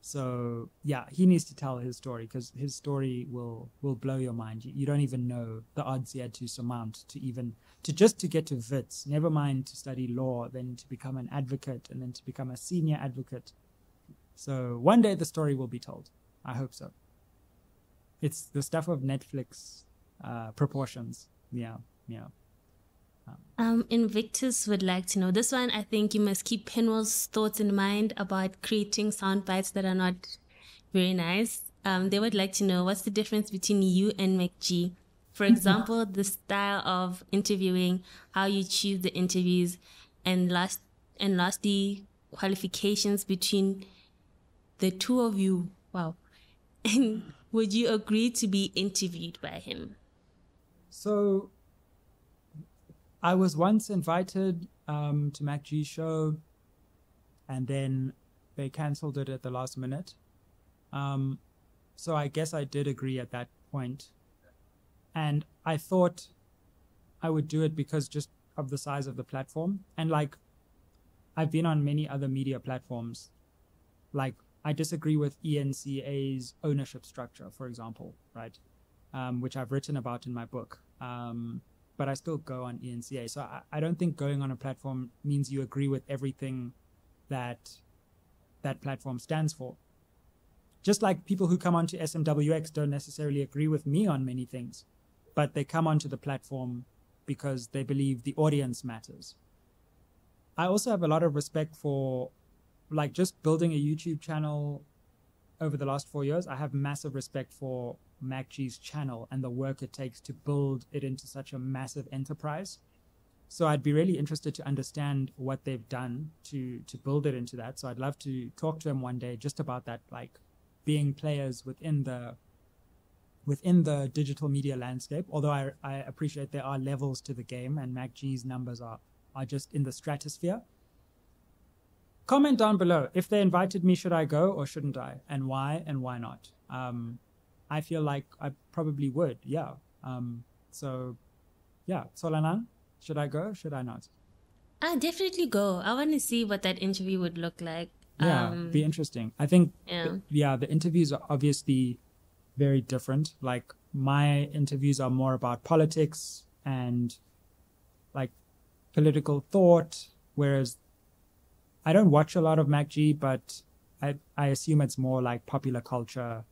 So yeah, he needs to tell his story, because his story will blow your mind. You don't even know the odds he had to surmount to just to get to Wits, never mind to study law, then to become an advocate, and then to become a senior advocate. So one day the story will be told. I hope so. It's the stuff of Netflix proportions. Yeah. Invictus would like to know, this one, I think you must keep Penwell's thoughts in mind about creating sound bites that are not very nice. They would like to know, what's the difference between you and McG? For example, the style of interviewing, how you choose the interviews, and lastly, qualifications between the two of you. Wow. And would you agree to be interviewed by him? So I was once invited to MacG's show, and then they cancelled it at the last minute. So I guess I did agree at that point. And I thought I would do it because just of the size of the platform. And like, I've been on many other media platforms. Like, I disagree with ENCA's ownership structure, for example, right? Which I've written about in my book. But I still go on ENCA. So I don't think going on a platform means you agree with everything that that platform stands for. Just like people who come onto SMWX don't necessarily agree with me on many things, but they come onto the platform because they believe the audience matters. I also have a lot of respect for, like, just building a YouTube channel over the last 4 years. I have massive respect for MacG's channel and the work it takes to build it into such a massive enterprise. So I'd be really interested to understand what they've done to build it into that. So I'd love to talk to him one day just about that, like being players within the digital media landscape. Although I appreciate there are levels to the game, and MacG's numbers are just in the stratosphere. Comment down below. If they invited me, should I go or shouldn't I? And why not? I feel like I probably would, yeah. So, yeah, Solanan, should I go? Should I not? I definitely go. I want to see what that interview would look like. Yeah, be interesting. I think, the interviews are obviously very different. Like, my interviews are more about politics and, like, political thought, whereas I don't watch a lot of MacG, but I assume it's more like popular culture.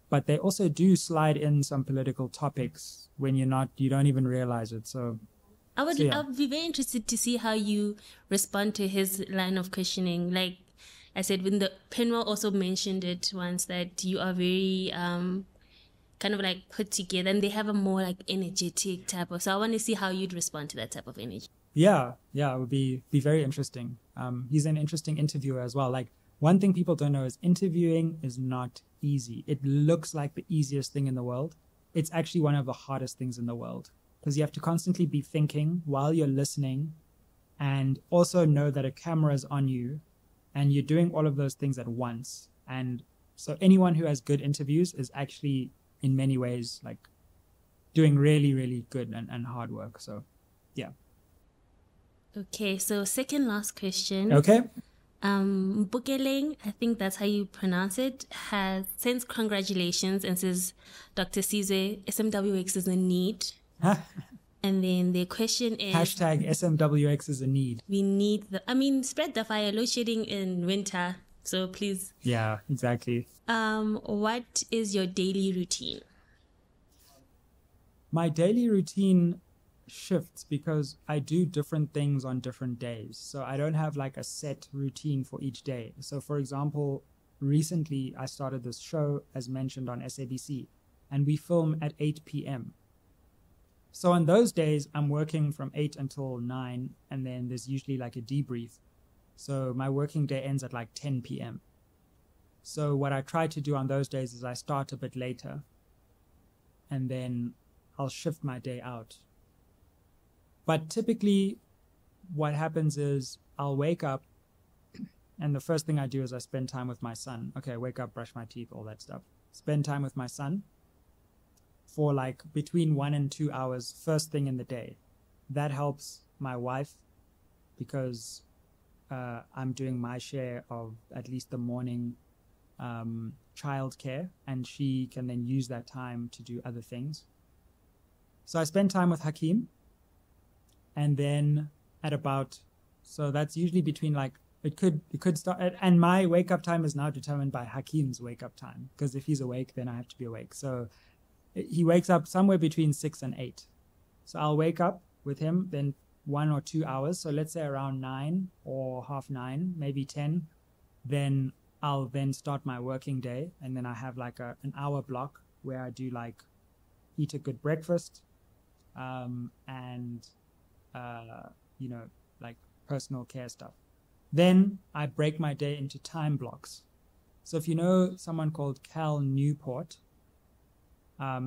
But they also do slide in some political topics when you don't even realize it. So I would be very interested to see how you respond to his line of questioning. Like I said, when the Penwell also mentioned it once, that you are very kind of like put together, and they have a more like energetic type of. So I want to see how you'd respond to that type of energy. Yeah, it would be very interesting. He's an interesting interviewer as well. Like, one thing people don't know is interviewing is not easy. It looks like the easiest thing in the world. It's actually one of the hardest things in the world, because you have to constantly be thinking while you're listening, and also know that a camera is on you, and you're doing all of those things at once. And so anyone who has good interviews is actually, in many ways, like doing really, really good and hard work. So, yeah. Okay, so second last question. Okay. Bukeleng, I think that's how you pronounce it, has sends congratulations and says, Dr. Sizwe, SMWX is a need. And then the question is... Hashtag SMWX is a need. We need spread the fire, load shedding in winter. So please. Yeah, exactly. What is your daily routine? My daily routine shifts because I do different things on different days. So I don't have like a set routine for each day. So for example, recently I started this show, as mentioned, on SABC, and we film at 8 p.m. So on those days, I'm working from 8 until 9, and then there's usually like a debrief. So my working day ends at like 10 p.m. So what I try to do on those days is I start a bit later, and then I'll shift my day out. But typically what happens is I'll wake up, and the first thing I do is I spend time with my son. Okay, wake up, brush my teeth, all that stuff. Spend time with my son for like between 1 and 2 hours first thing in the day. That helps my wife because I'm doing my share of at least the morning childcare, and she can then use that time to do other things. So I spend time with Hakeem. And then at about, so that's usually between like, it could start, and my wake up time is now determined by Hakeem's wake up time, because if he's awake, then I have to be awake. So he wakes up somewhere between 6 and 8. So I'll wake up with him, then 1 or 2 hours. So let's say around 9 or half 9, maybe 10. Then I'll then start my working day. And then I have like an hour block where I do like eat a good breakfast and, you know, like personal care stuff. Then I break my day into time blocks. So if you know someone called Cal Newport,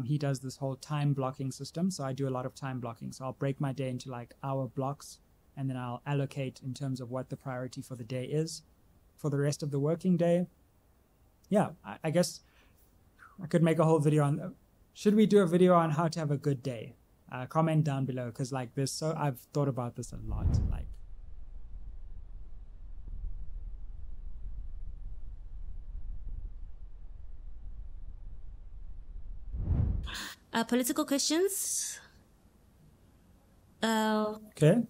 he does this whole time blocking system. So I do a lot of time blocking. So I'll break my day into like hour blocks, and then I'll allocate in terms of what the priority for the day is for the rest of the working day. Yeah, I guess I could make a whole video on, should we do a video on how to have a good day? Comment down below, because like this, so I've thought about this a lot. Like, political questions. okay.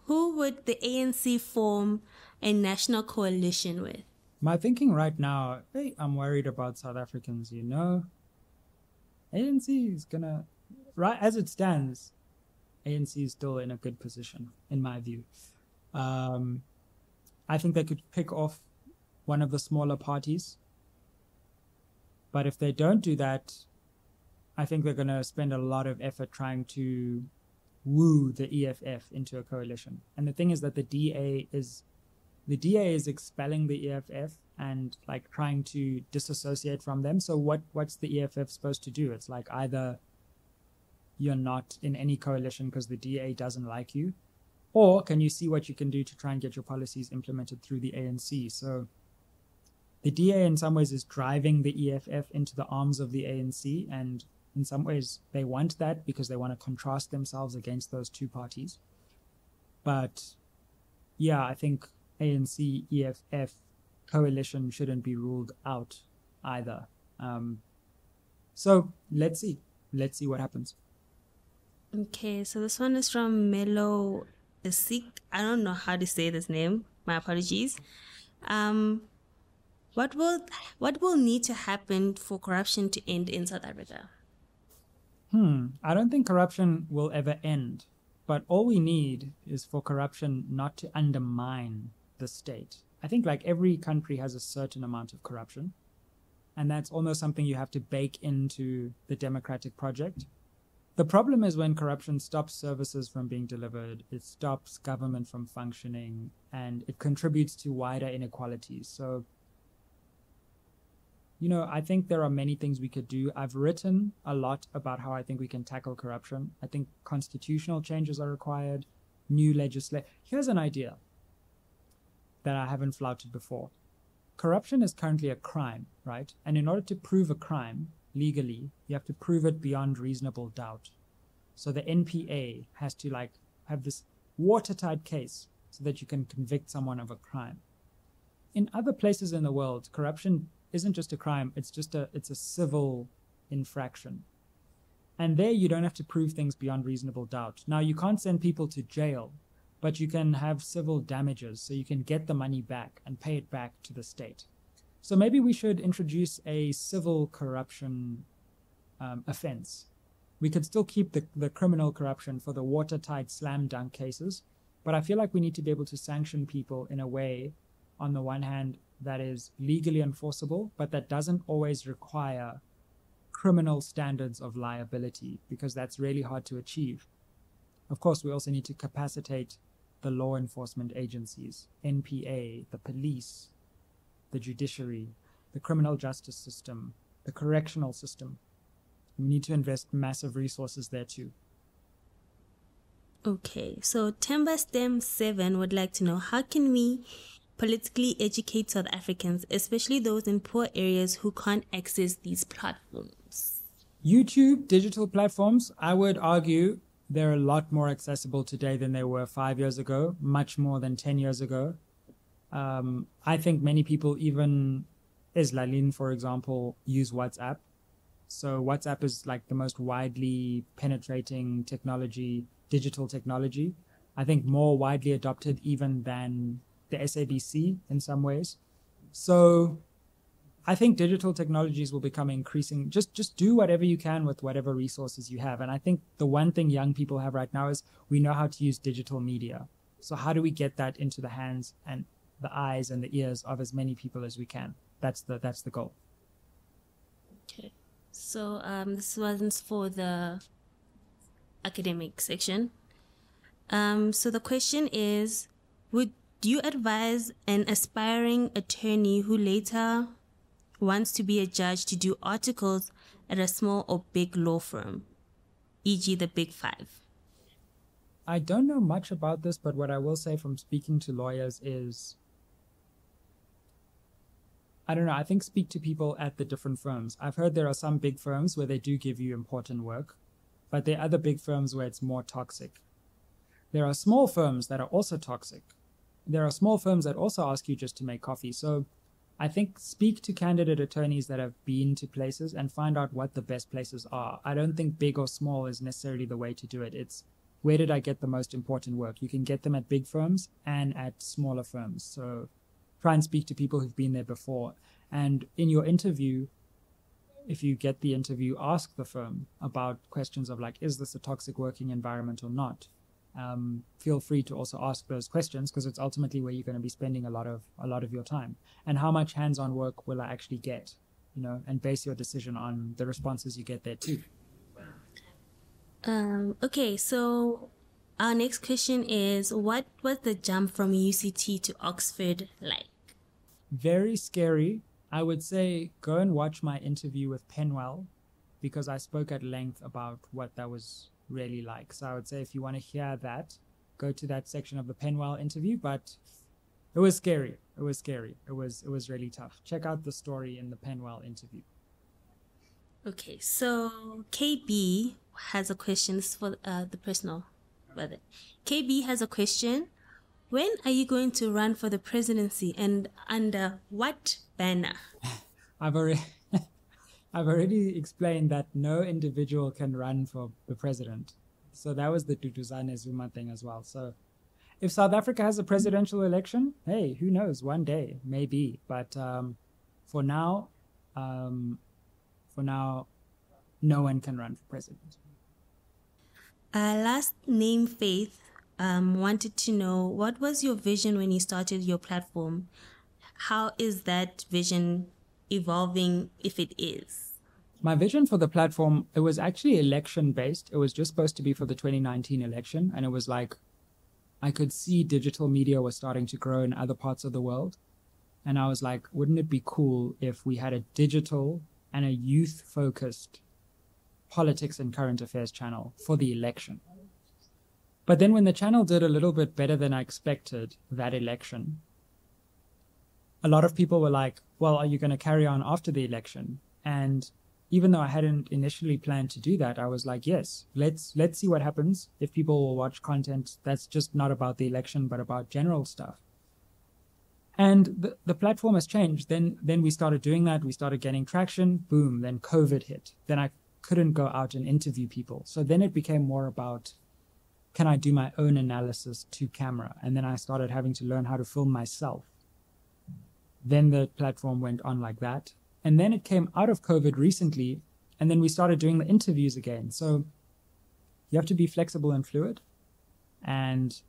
Who would the ANC form a national coalition with? My thinking right now, hey, I'm worried about South Africans, you know. ANC is gonna, right as it stands, ANC is still in a good position, in my view. I think they could pick off one of the smaller parties. But if they don't do that, I think they're going to spend a lot of effort trying to woo the EFF into a coalition. And the thing is that the DA is expelling the EFF and like trying to disassociate from them. So what's the EFF supposed to do? It's like either you're not in any coalition because the DA doesn't like you, or can you see what you can do to try and get your policies implemented through the ANC? So the DA in some ways is driving the EFF into the arms of the ANC, and in some ways they want that because they want to contrast themselves against those two parties. But yeah, I think ANC EFF coalition shouldn't be ruled out either. So let's see what happens. Okay, so this one is from Melo Isik. I don't know how to say this name. My apologies. What will need to happen for corruption to end in South Africa? I don't think corruption will ever end, but all we need is for corruption not to undermine the state. I think like every country has a certain amount of corruption, and that's almost something you have to bake into the democratic project. The problem is when corruption stops services from being delivered, it stops government from functioning, and it contributes to wider inequalities. So, you know, I think there are many things we could do. I've written a lot about how I think we can tackle corruption. I think constitutional changes are required, new legislation. Here's an idea that I haven't flouted before. Corruption is currently a crime, right? And in order to prove a crime legally, you have to prove it beyond reasonable doubt. So the NPA has to like have this watertight case so that you can convict someone of a crime. In other places in the world, corruption isn't just a crime, it's a civil infraction. And there you don't have to prove things beyond reasonable doubt. Now you can't send people to jail, but you can have civil damages, so you can get the money back and pay it back to the state. So maybe we should introduce a civil corruption offense. We could still keep the criminal corruption for the watertight slam dunk cases, but I feel like we need to be able to sanction people in a way, on the one hand, that is legally enforceable, but that doesn't always require criminal standards of liability, because that's really hard to achieve. Of course, we also need to capacitate the law enforcement agencies, NPA, the police, the judiciary, the criminal justice system, the correctional system. We need to invest massive resources there too. Okay, so TembaStem7 would like to know, how can we politically educate South Africans, especially those in poor areas who can't access these platforms? YouTube, digital platforms, I would argue they're a lot more accessible today than they were 5 years ago, much more than 10 years ago. I think many people, even Eslalin, for example, use WhatsApp. So WhatsApp is like the most widely penetrating technology, digital technology. I think more widely adopted even than the SABC in some ways. So I think digital technologies will become increasing. Just do whatever you can with whatever resources you have. And I think the one thing young people have right now is we know how to use digital media. So how do we get that into the hands and the eyes and the ears of as many people as we can? That's the goal. Okay. So this one's for the academic section. So the question is, would you advise an aspiring attorney who later wants to be a judge to do articles at a small or big law firm, e.g. the Big Five? I don't know much about this, but what I will say from speaking to lawyers is, I don't know, I think speak to people at the different firms. I've heard there are some big firms where they do give you important work, but there are other big firms where it's more toxic. There are small firms that are also toxic. There are small firms that also ask you just to make coffee. So I think speak to candidate attorneys that have been to places and find out what the best places are. I don't think big or small is necessarily the way to do it. It's where did I get the most important work? You can get them at big firms and at smaller firms. So try and speak to people who've been there before. And in your interview, if you get the interview, ask the firm about questions of like, is this a toxic working environment or not? Feel free to also ask those questions because it's ultimately where you're going to be spending a lot of your time. And how much hands-on work will I actually get? And base your decision on the responses you get there too. Okay, so our next question is, what was the jump from UCT to Oxford like? Very scary. I would say go and watch my interview with Penwell because I spoke at length about what that was really like. So I would say if you want to hear that, go to that section of the Penwell interview. But it was scary. It was really tough. Check out the story in the Penwell interview. Okay, so KB has a question. This is for the personal brother. KB has a question. When are you going to run for the presidency and under what banner? I've already explained that no individual can run for the president. So that was the Duduzane Zuma thing as well. So if South Africa has a presidential election, hey, who knows? One day, maybe. But for now, no one can run for president. Last name Faith wanted to know, what was your vision when you started your platform? How is that vision evolving, if it is? My vision for the platform, it was actually election-based. It was just supposed to be for the 2019 election. And it was like, I could see digital media was starting to grow in other parts of the world. And I was like, wouldn't it be cool if we had a digital and a youth-focused politics and current affairs channel for the election? But then when the channel did a little bit better than I expected that election, a lot of people were like, well, are you going to carry on after the election? And even though I hadn't initially planned to do that, I was like, yes, let's see what happens if people will watch content that's just not about the election, but about general stuff. And the platform has changed. Then we started doing that. We started getting traction. Boom. Then COVID hit. Then I couldn't go out and interview people. So then it became more about, can I do my own analysis to camera? And then I started having to learn how to film myself. Then the platform went on like that. And then it came out of COVID recently, and then we started doing the interviews again. So you have to be flexible and fluid, and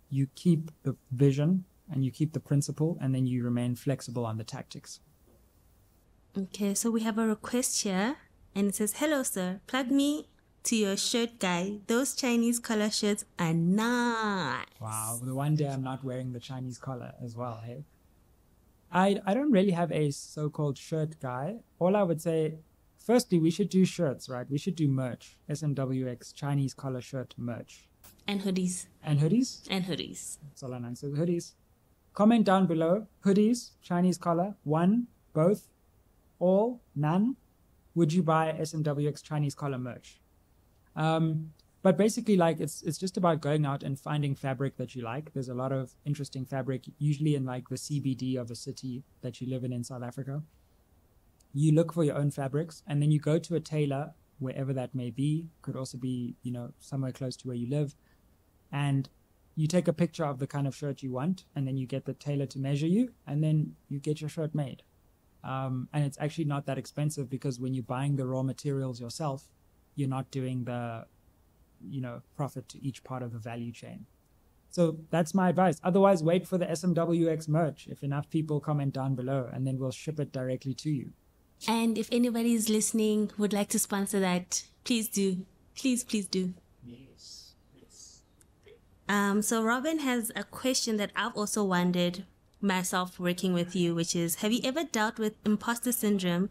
you keep the vision and you keep the principle, and then you remain flexible on the tactics. Okay, so we have a request here, and it says, hello, sir. Plug me to your shirt guy. Those Chinese collar shirts are nice. Wow, the one day I'm not wearing the Chinese collar as well, hey? I don't really have a so-called shirt guy. All I would say, firstly, we should do shirts, right? We should do merch. SMWX Chinese collar shirt merch. And hoodies. And hoodies? And hoodies. That's all I know. So hoodies. Comment down below. Hoodies, Chinese collar, one, both, all, none. Would you buy SMWX Chinese collar merch? But basically, like, it's just about going out and finding fabric that you like. There's a lot of interesting fabric, usually in like the CBD of a city that you live in South Africa. You look for your own fabrics, and then you go to a tailor, wherever that may be. Could also be, somewhere close to where you live. And you take a picture of the kind of shirt you want, and then you get the tailor to measure you, and then you get your shirt made. And it's actually not that expensive because when you're buying the raw materials yourself, you're not doing the, profit to each part of the value chain. So that's my advice. Otherwise, wait for the SMWX merch if enough people comment down below, and then we'll ship it directly to you. And if anybody is listening, would like to sponsor that, please do. Please do. Yes. So Robin has a question that I've also wondered myself working with you, which is, have you ever dealt with imposter syndrome?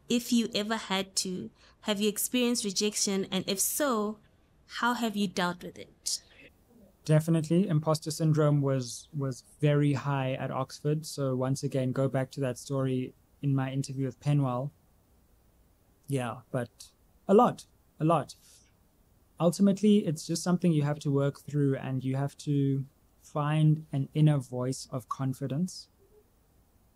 If you ever had to, have you experienced rejection? And if so, how have you dealt with it? Definitely. Imposter syndrome was very high at Oxford. So once again, go back to that story in my interview with Penwell. Yeah, but a lot. Ultimately, it's just something you have to work through, and you have to find an inner voice of confidence.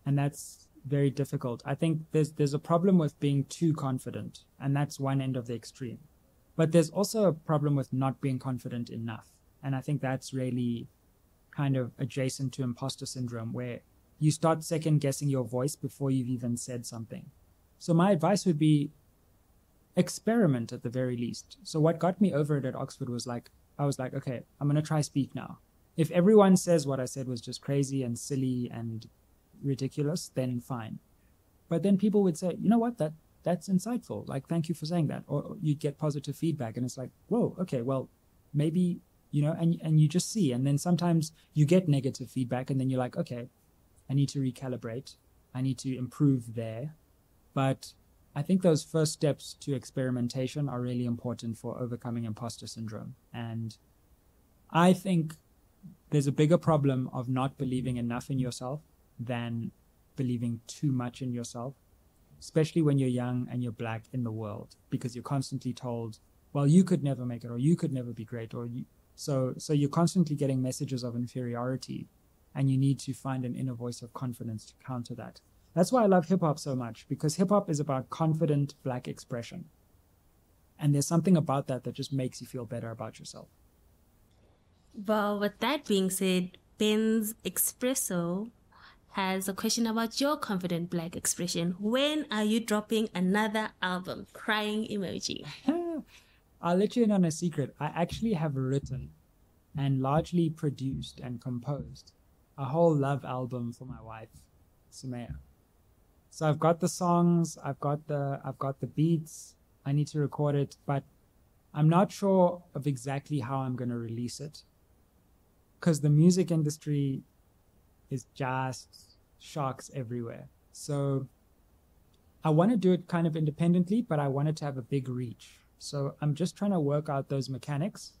And that's very difficult. I think there's a problem with being too confident, and that's one end of the extreme. But there's also a problem with not being confident enough. And I think that's really kind of adjacent to imposter syndrome, where you start second guessing your voice before you've even said something. So my advice would be experiment at the very least. So what got me over it at Oxford was I was like, okay, I'm going to try speak now. If everyone says what I said was just crazy and silly and ridiculous, then fine. But then people would say, you know what, that's insightful. Like, thank you for saying that. Or you'd get positive feedback, and it's like, whoa, okay, well, maybe, and you just see. And then sometimes you get negative feedback, and then you're like, okay, I need to recalibrate. I need to improve there. But I think those first steps to experimentation are really important for overcoming imposter syndrome. And I think there's a bigger problem of not believing enough in yourself than believing too much in yourself, especially when you're young and you're Black in the world, because you're constantly told, well, you could never make it, or you could never be great, or so you're constantly getting messages of inferiority, and you need to find an inner voice of confidence to counter that. That's why I love hip-hop so much, because hip-hop is about confident Black expression. And there's something about that just makes you feel better about yourself. Well, with that being said, Ben's Espresso has a question about your confident Black expression. When are you dropping another album? Crying emoji. I'll let you in on a secret. I actually have written and largely produced and composed a whole love album for my wife, Sumaya. So I've got the songs, I've got the beats, I need to record it, but I'm not sure of exactly how I'm going to release it, because the music industry is just sharks everywhere. So I want to do it kind of independently, but I want it to have a big reach. So I'm just trying to work out those mechanics.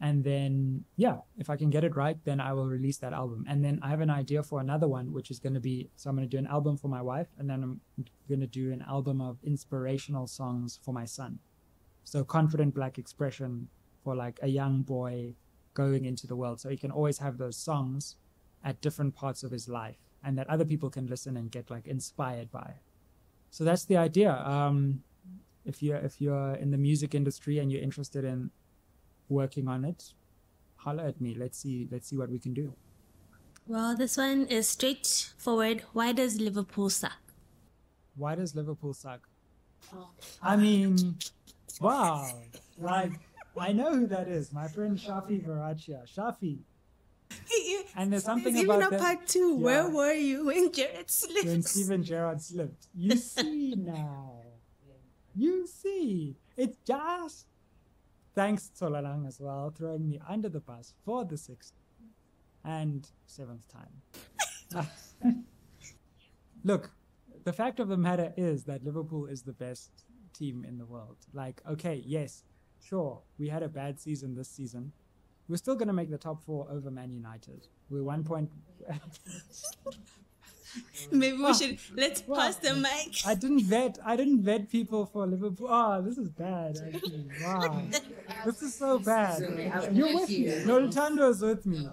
And then, yeah, if I can get it right, then I will release that album. And then I have an idea for another one, which is going to be, so I'm going to do an album for my wife, and then I'm going to do an album of inspirational songs for my son. So confident Black expression for like a young boy going into the world. So he can always have those songs at different parts of his life, and that other people can listen and get like inspired by. So that's the idea. If you're in the music industry and you're interested in working on it, holler at me. Let's see what we can do. Well, this one is straightforward. Why does Liverpool suck? Why does Liverpool suck? I mean, wow. Like, I know who that is. My friend Shafi Varachia. Shafi. And there's something there's about even a part two. Yeah. Where were you when Jared slipped? When Steven Gerrard slipped. You see now. You see. It's just... Thanks, Tsolalang, as well, throwing me under the bus for the 6th and 7th time. Look, the fact of the matter is that Liverpool is the best team in the world. Like, okay, yes, sure, we had a bad season this season. We're still going to make the top 4 over Man United. We're 1 point... Maybe we should let's pass the mic. I didn't vet people for Liverpool. Oh, this is bad actually. Wow. This is so bad. You're with me. Nolutando is with me.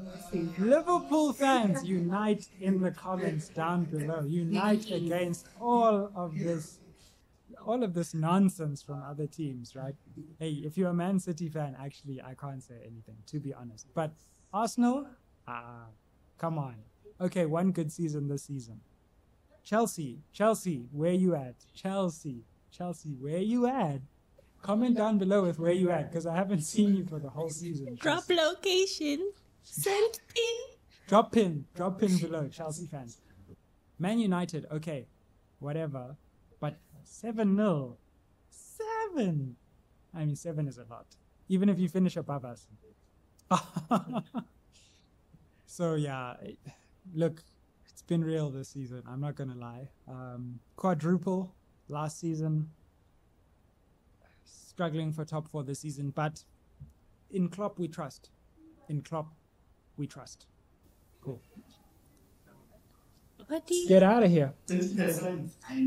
Liverpool fans, unite in the comments down below. Unite against all of this nonsense from other teams, right? Hey, if you're a Man City fan, actually I can't say anything, to be honest. But Arsenal, come on. Okay, 1 good season this season. Chelsea, where you at? Chelsea, where you at? Comment down below with where you at, because I haven't seen you for the whole season. Drop location. Send in. Drop pin below, Chelsea fans. Man United, okay, whatever, but 7-0. 7. I mean, 7 is a lot, even if you finish above us. So yeah, look, it's been real this season. I'm not gonna lie. Quadruple last season. Struggling for top 4 this season, but in Klopp we trust. Cool. What do you... Get out of here.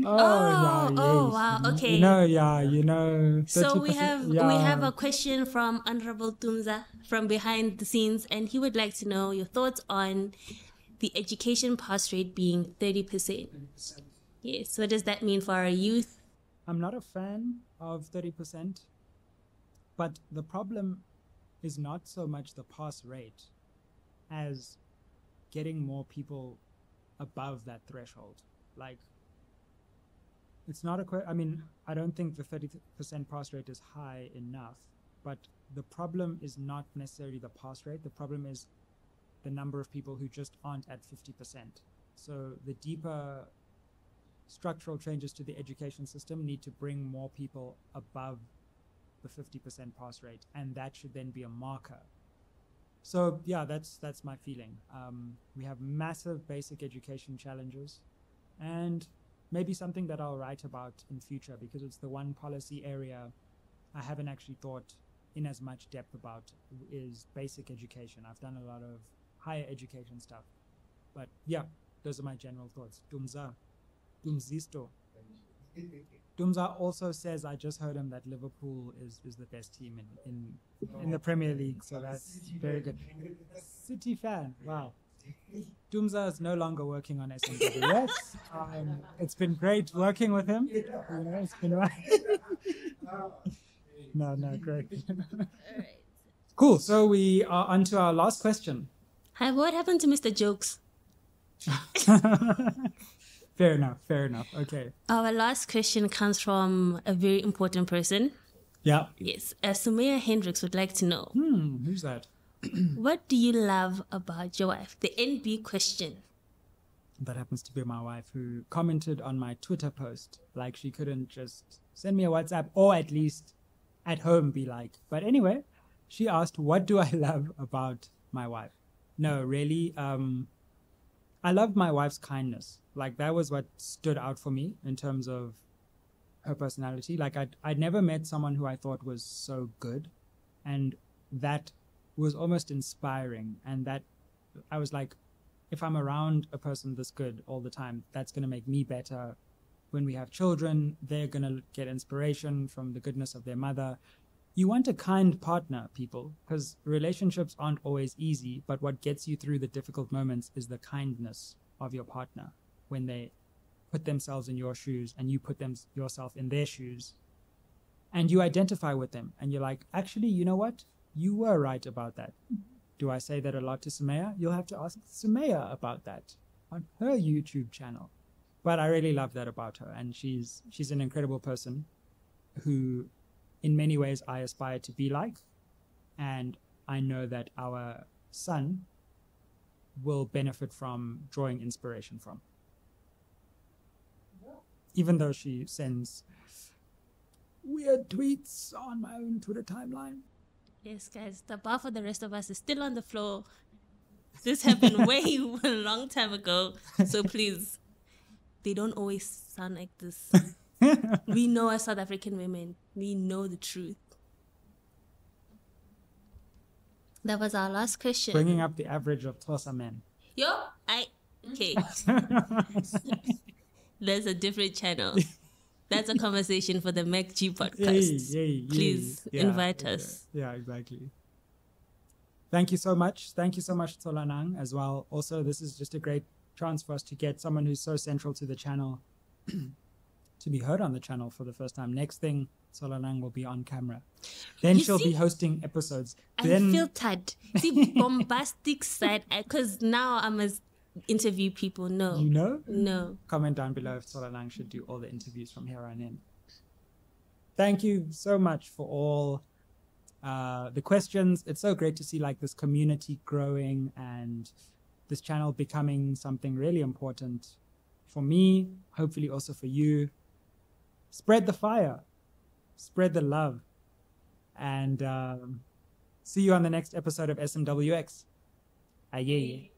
Wow, okay. You know. So we have a question from Honorable Tumza from behind the scenes, and he would like to know your thoughts on the education pass rate being 30%. Yes, what does that mean for our youth? I'm not a fan of 30%, but the problem is not so much the pass rate as getting more people above that threshold. Like, it's not I mean, I don't think the 30% pass rate is high enough, but the problem is not necessarily the pass rate. The problem is the number of people who just aren't at 50%. So the deeper structural changes to the education system need to bring more people above the 50% pass rate, and that should then be a marker. So yeah, that's my feeling. We have massive basic education challenges, and maybe something that I'll write about in future, because it's the one policy area I haven't actually thought in as much depth about, is basic education. I've done a lot of higher education stuff, but yeah, those are my general thoughts. Dumzisto. Dumza also says, I just heard him, that Liverpool is the best team in the Premier League, so that's very good. City fan, wow. Dumza is no longer working on SMWX. It's been great working with him. You know, it's been no, great. Cool, so we are on to our last question. Hi, what happened to Mr. Jokes? Fair enough. Okay. Our last question comes from a very important person. Yeah. Yes. Sumaya Hendricks would like to know. Who's that? What do you love about your wife? The NB question. That happens to be my wife, who commented on my Twitter post. Like, she couldn't just send me a WhatsApp, or at least at home be like. But anyway, she asked, what do I love about my wife? No, really, I loved my wife's kindness. Like, that was what stood out for me in terms of her personality. Like, I'd never met someone who I thought was so good, and that was almost inspiring. And that I was like, if I'm around a person this good all the time, that's going to make me better. When we have children, they're going to get inspiration from the goodness of their mother. You want a kind partner, people, because relationships aren't always easy, but what gets you through the difficult moments is the kindness of your partner. When they put themselves in your shoes and you put yourself in their shoes, and you identify with them, and you're like, actually, you know what? You were right about that. Do I say that a lot to Sumaya? You'll have to ask Sumaya about that on her YouTube channel. But I really love that about her, and she's an incredible person who, in many ways, I aspire to be like, and I know that our son will benefit from drawing inspiration from. Even though she sends weird tweets on my own Twitter timeline. Yes, guys, the bar for the rest of us is still on the floor. This happened way a long time ago, so please, they don't always sound like this. We know as South African women, we know the truth. That was our last question. Bringing up the average of Xhosa men. Okay. There's a different channel. That's a conversation for the MacG podcast. Please invite us. Yeah, exactly. Thank you so much. Thank you so much, Tsolanang, as well. Also, this is just a great chance for us to get someone who's so central to the channel to be heard on the channel for the first time. Next thing, Tsolanang will be on camera. Then she'll be hosting episodes. I feel tired. See, bombastic side, because now I'm interview people. No. You know? No. Comment down below if Solalang should do all the interviews from here on in. Thank you so much for all the questions. It's so great to see like this community growing and this channel becoming something really important for me, hopefully also for you. Spread the fire, spread the love, and see you on the next episode of SMWX. Aye.